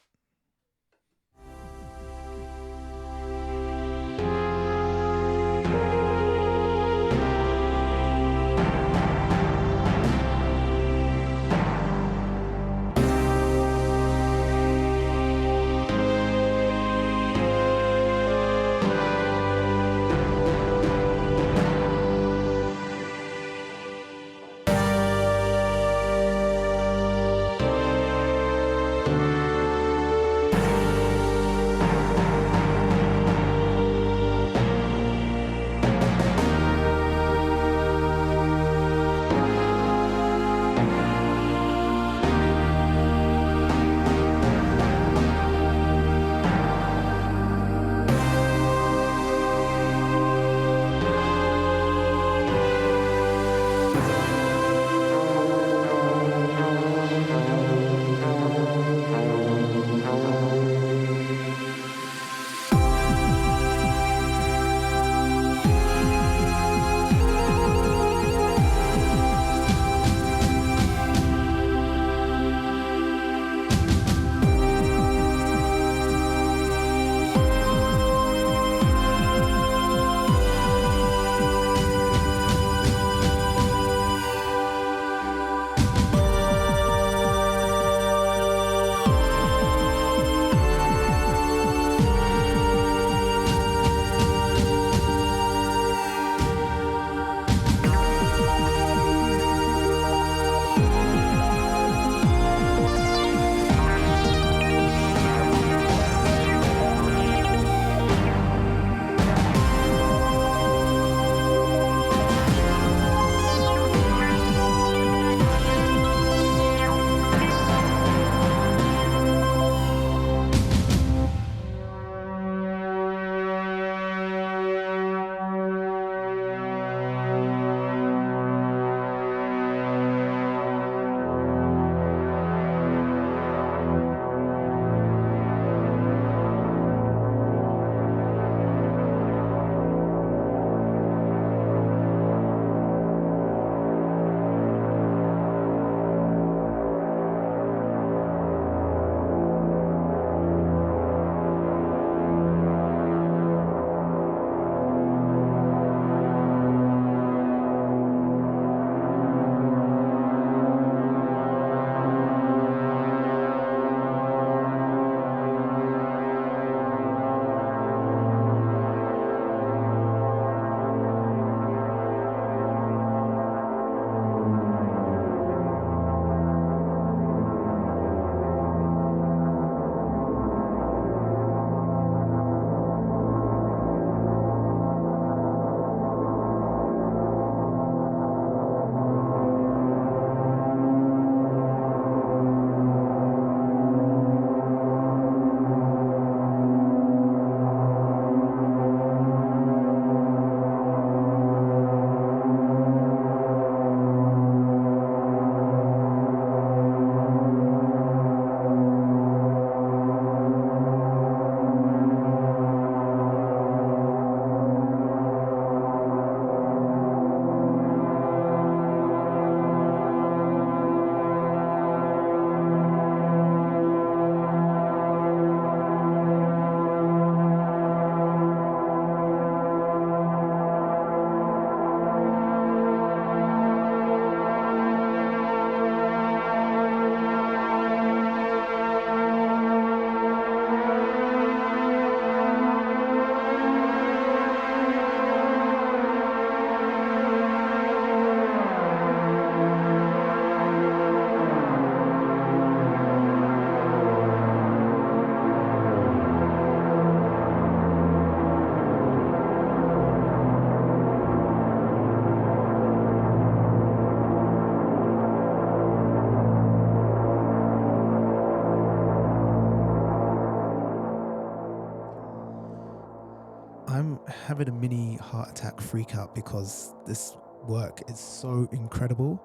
having a mini heart attack freak out because this work is so incredible.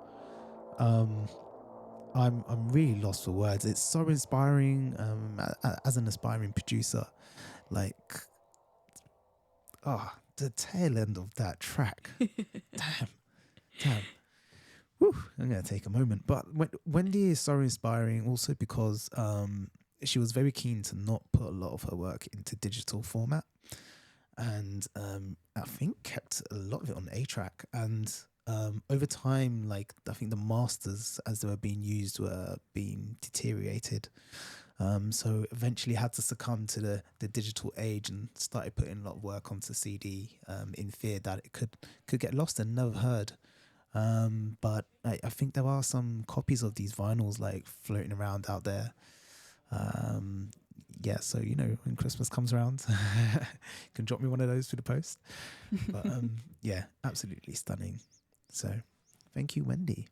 I'm really lost for words. It's so inspiring. As an aspiring producer, like, the tail end of that track. Damn. Whew, I'm gonna take a moment. But Wendy is so inspiring, also because she was very keen to not put a lot of her work into digital format, and I think kept a lot of it on A-track. And over time, like, I think the masters as they were being used were being deteriorated. So eventually had to succumb to the digital age and started putting a lot of work onto CD in fear that it could get lost and never heard. But I think there are some copies of these vinyls like floating around out there. Yeah, so when Christmas comes around, you can drop me one of those through the post. But yeah, absolutely stunning. So thank you, Wendy.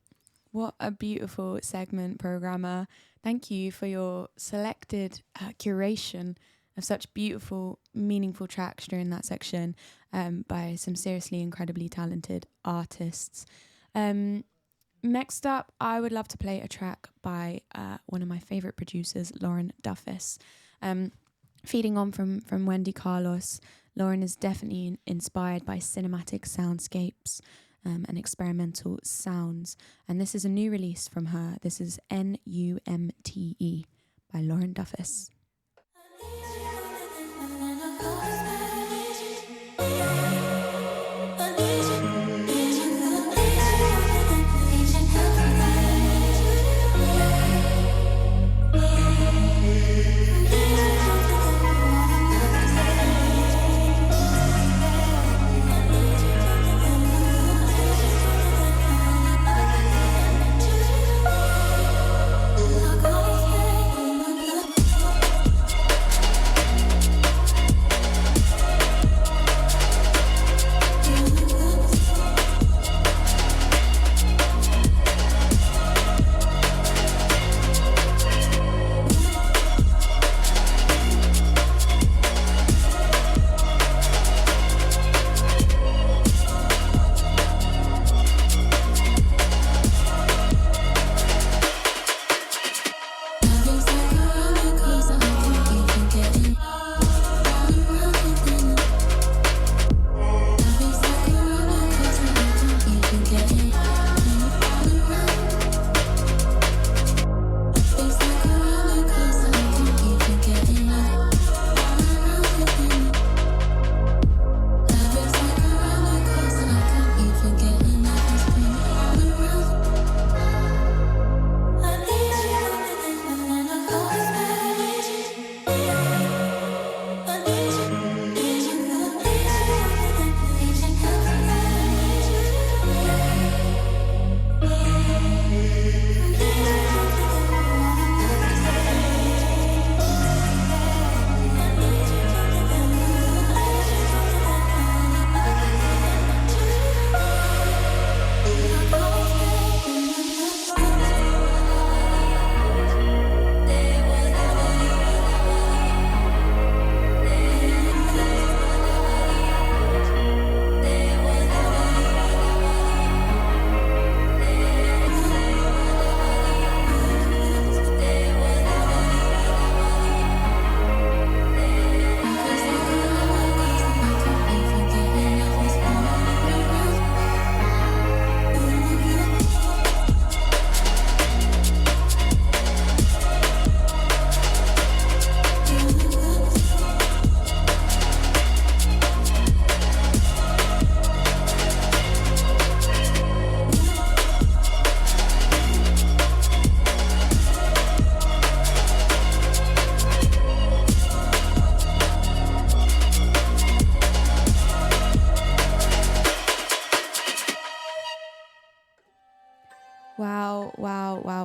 What a beautiful segment, Programma. Thank you for your selected curation of such beautiful, meaningful tracks during that section by some seriously incredibly talented artists. Next up, I would love to play a track by one of my favourite producers, Lauren Duffus. Feeding on from Wendy Carlos, Lauren is definitely inspired by cinematic soundscapes and experimental sounds. And this is a new release from her. This is NUMTE by Lauren Duffus.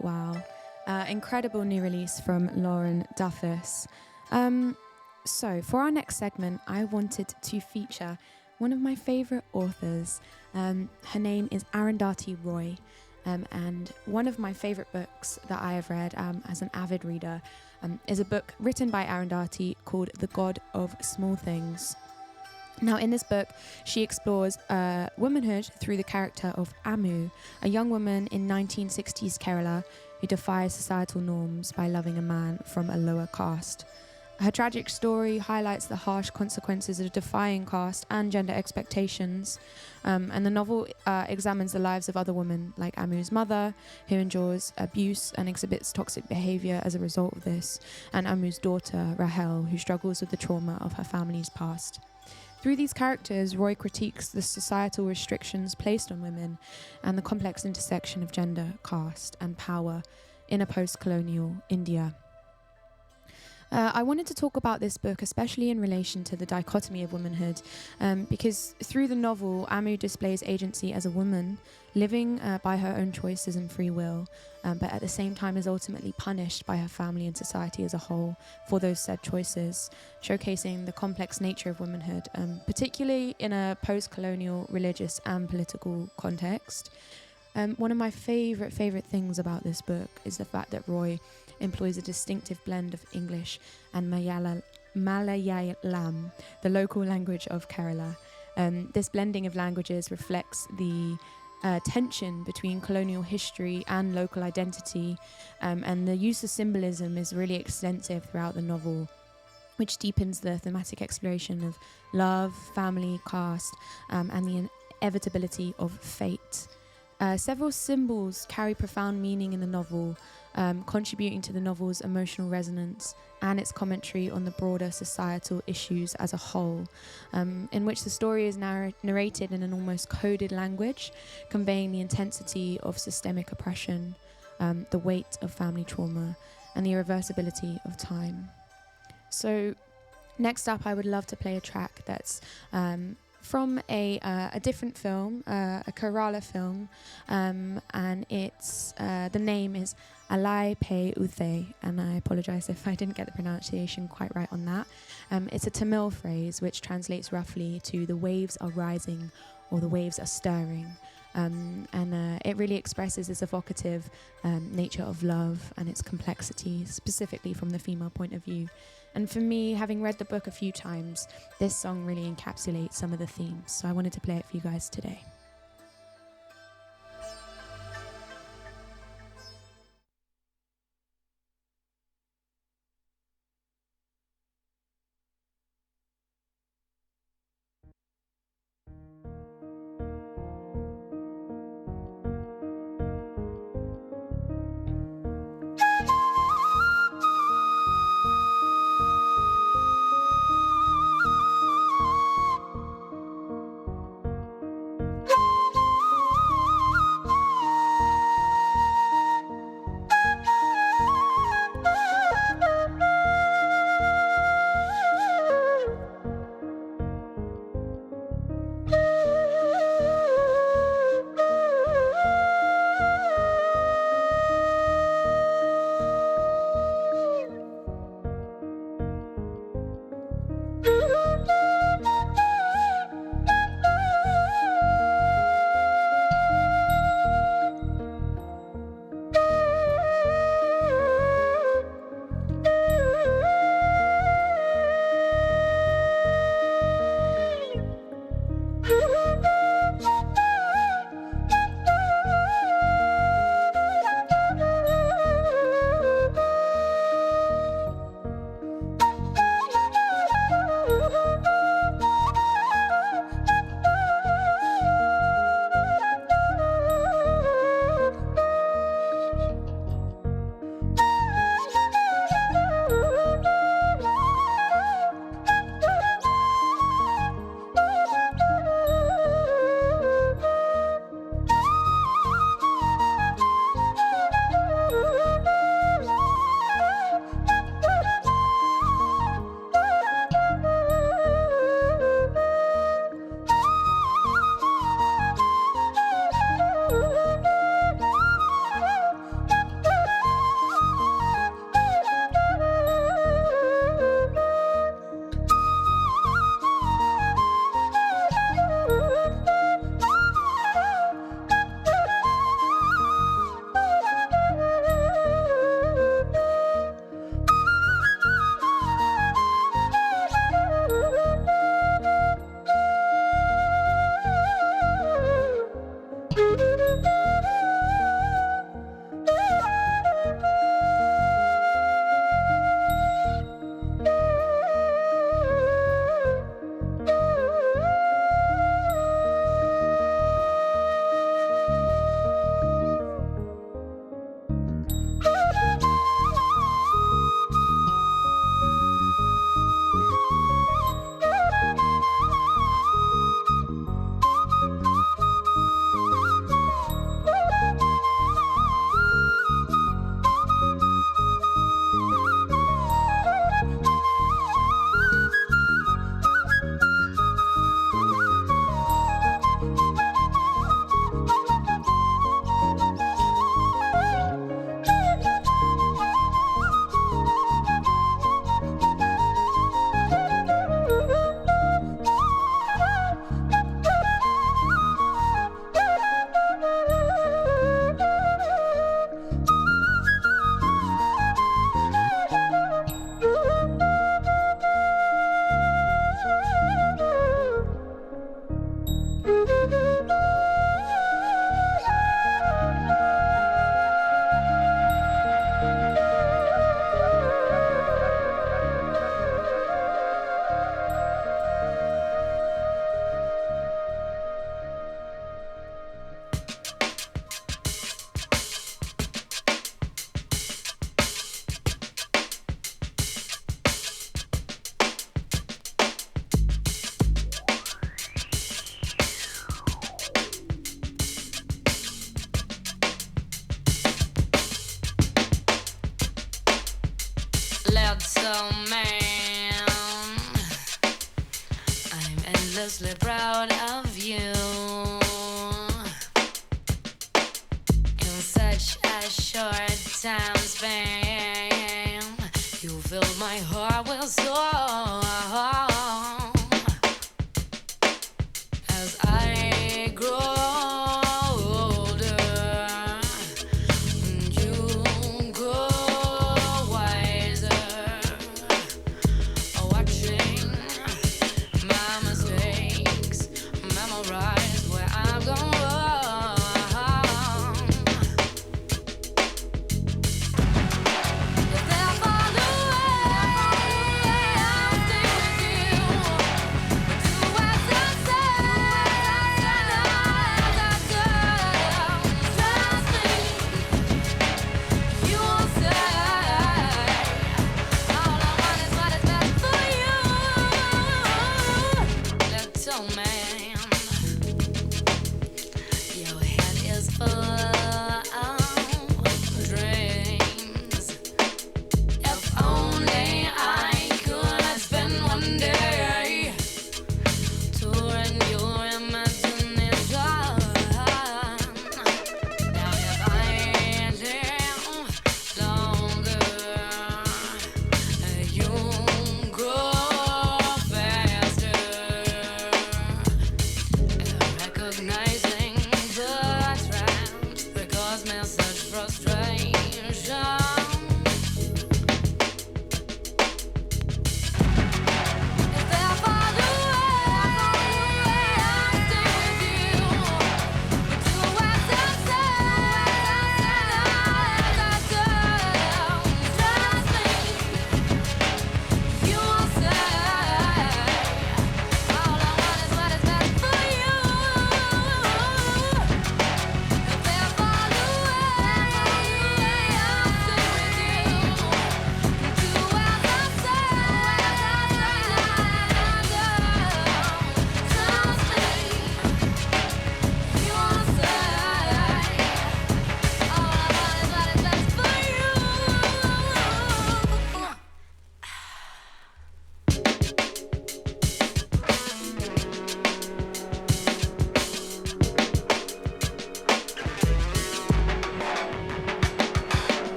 Wow. Incredible new release from Lauren Duffus. So for our next segment, I wanted to feature one of my favourite authors. Her name is Arundhati Roy. And one of my favourite books that I have read as an avid reader is a book written by Arundhati called The God of Small Things. Now, in this book, she explores womanhood through the character of Amu, a young woman in 1960s Kerala who defies societal norms by loving a man from a lower caste. Her tragic story highlights the harsh consequences of defying caste and gender expectations, and the novel examines the lives of other women, like Amu's mother, who endures abuse and exhibits toxic behavior as a result of this, and Amu's daughter, Rahel, who struggles with the trauma of her family's past. Through these characters, Roy critiques the societal restrictions placed on women and the complex intersection of gender, caste, and power in a post-colonial India. I wanted to talk about this book, especially in relation to the dichotomy of womanhood, because through the novel, Amu displays agency as a woman, living by her own choices and free will, but at the same time is ultimately punished by her family and society as a whole for those said choices, showcasing the complex nature of womanhood, particularly in a post-colonial religious and political context. One of my favorite things about this book is the fact that Roy employs a distinctive blend of English and Malayalam, the local language of Kerala. This blending of languages reflects the tension between colonial history and local identity, and the use of symbolism is really extensive throughout the novel, which deepens the thematic exploration of love, family, caste, and the inevitability of fate. Several symbols carry profound meaning in the novel, contributing to the novel's emotional resonance and its commentary on the broader societal issues as a whole, in which the story is narrated in an almost coded language, conveying the intensity of systemic oppression, the weight of family trauma, and the irreversibility of time. So, next up, I would love to play a track that's from a different film, a Kerala film, and it's the name is Alai Pe Uthe, and I apologise if I didn't get the pronunciation quite right on that. It's a Tamil phrase which translates roughly to "the waves are rising" or "the waves are stirring," and it really expresses this evocative nature of love and its complexity, specifically from the female point of view. And for me, having read the book a few times, this song really encapsulates some of the themes. So I wanted to play it for you guys today. little man. I'm endlessly proud of you. In such a short time span, you filled my heart with soul. As I grow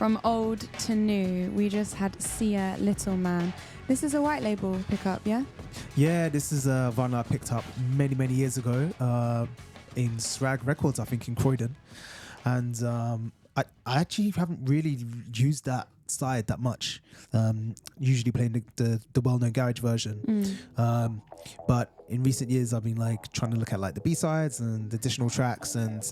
From old to new, we just had Sia Little Man. This is a white label pickup, yeah? Yeah, this is a vinyl I picked up many years ago in Swag Records, I think, in Croydon. And I actually haven't really used that side that much. Usually playing the well-known garage version. But in recent years, I've been like trying to look at like the B-sides and the additional tracks, and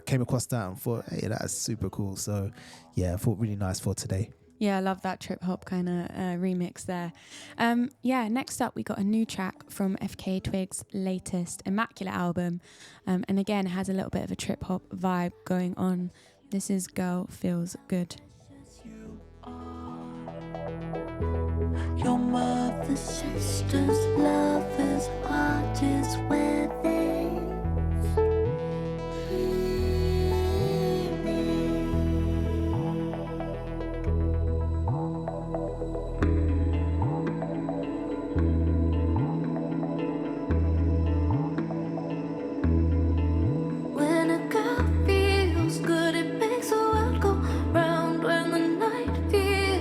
came across that and thought, hey, that's super cool. So yeah, I thought really nice for today. Yeah, I love that trip hop kind of remix there. Next up, we got a new track from FK Twig's latest Immaculate album. And again, it has a little bit of a trip hop vibe going on. This is Girl Feels Good. Your mother's sister's lover's heart is within. When a girl feels good, it makes the world go round. When the night feels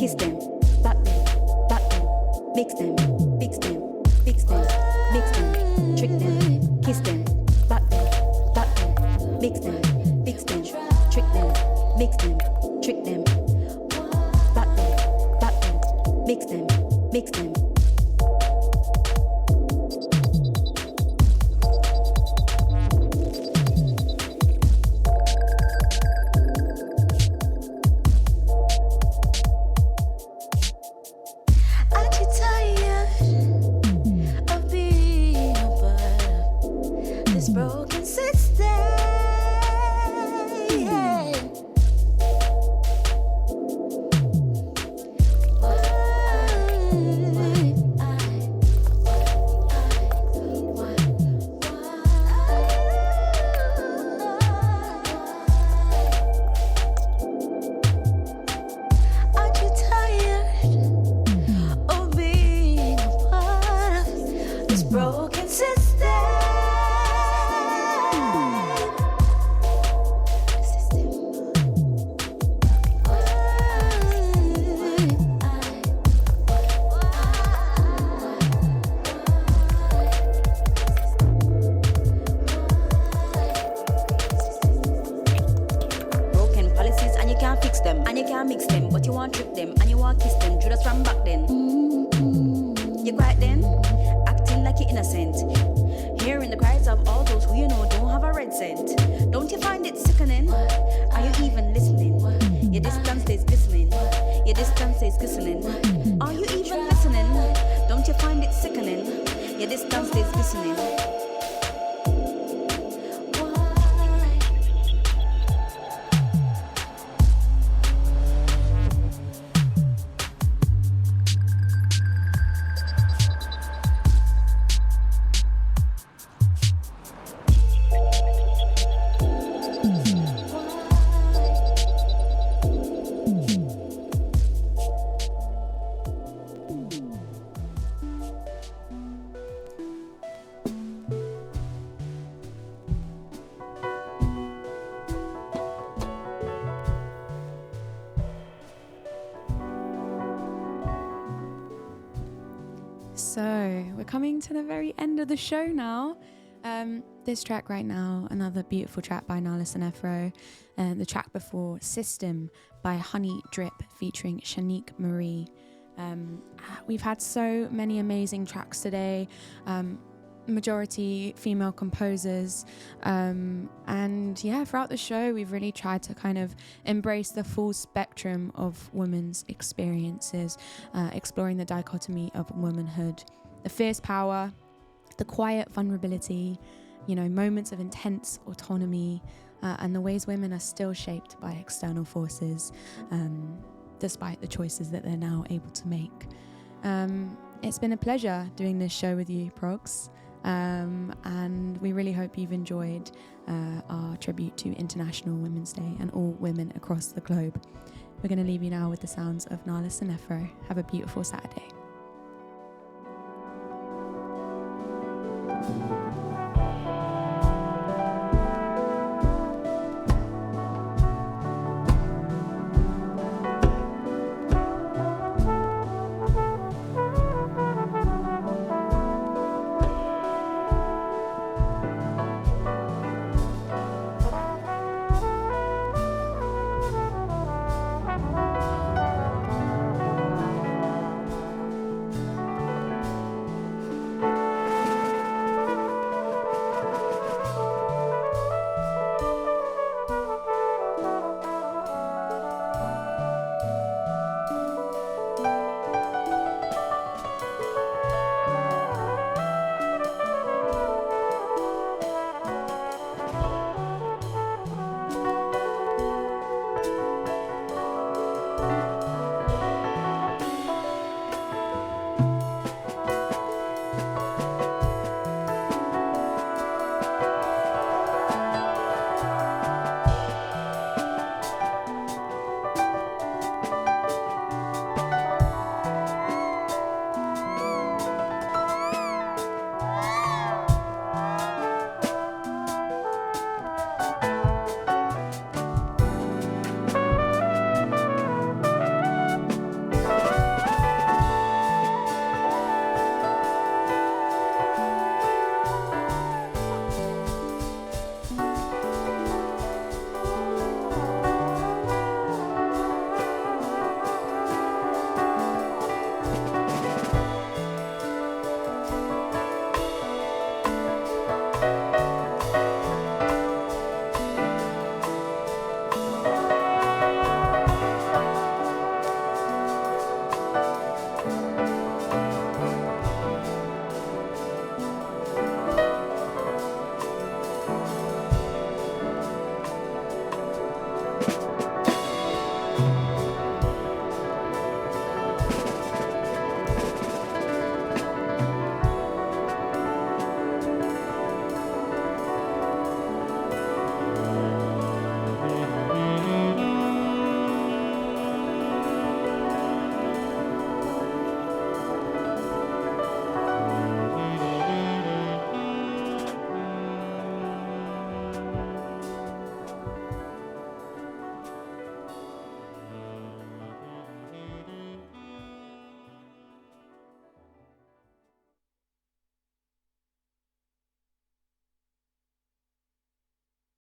kiss them, back them, mix them, fix them, mix them, trick them, kiss them, back them, mix them, fix them, trick them, mix them, trick them, back them, mix them, mix them. Broken system. Aren't you tired of being a part of this broken system? And you can't mix them, but you want trip them, and you want kiss them. Judas from back then. You quiet then, acting like you're innocent. Hearing the cries of all those who you know don't have a red cent. Don't you find it sickening? Are you even listening? Your distance is glistening. Your distance is glistening. Are you even listening? Don't you find it sickening? Your distance is glistening. So we're coming to the very end of the show now. This track right now, another beautiful track by Nala Sinefro. The track before, System by Honey Drip featuring Shanique Marie. We've had so many amazing tracks today. Majority female composers, and yeah, throughout the show we've really tried to kind of embrace the full spectrum of women's experiences, exploring the dichotomy of womanhood, the fierce power, the quiet vulnerability, you know, moments of intense autonomy, and the ways women are still shaped by external forces, despite the choices that they're now able to make. It's been a pleasure doing this show with you, Progs. And we really hope you've enjoyed our tribute to International Women's Day and all women across the globe. We're going to leave you now with the sounds of Nala Sinefro. Have a beautiful Saturday.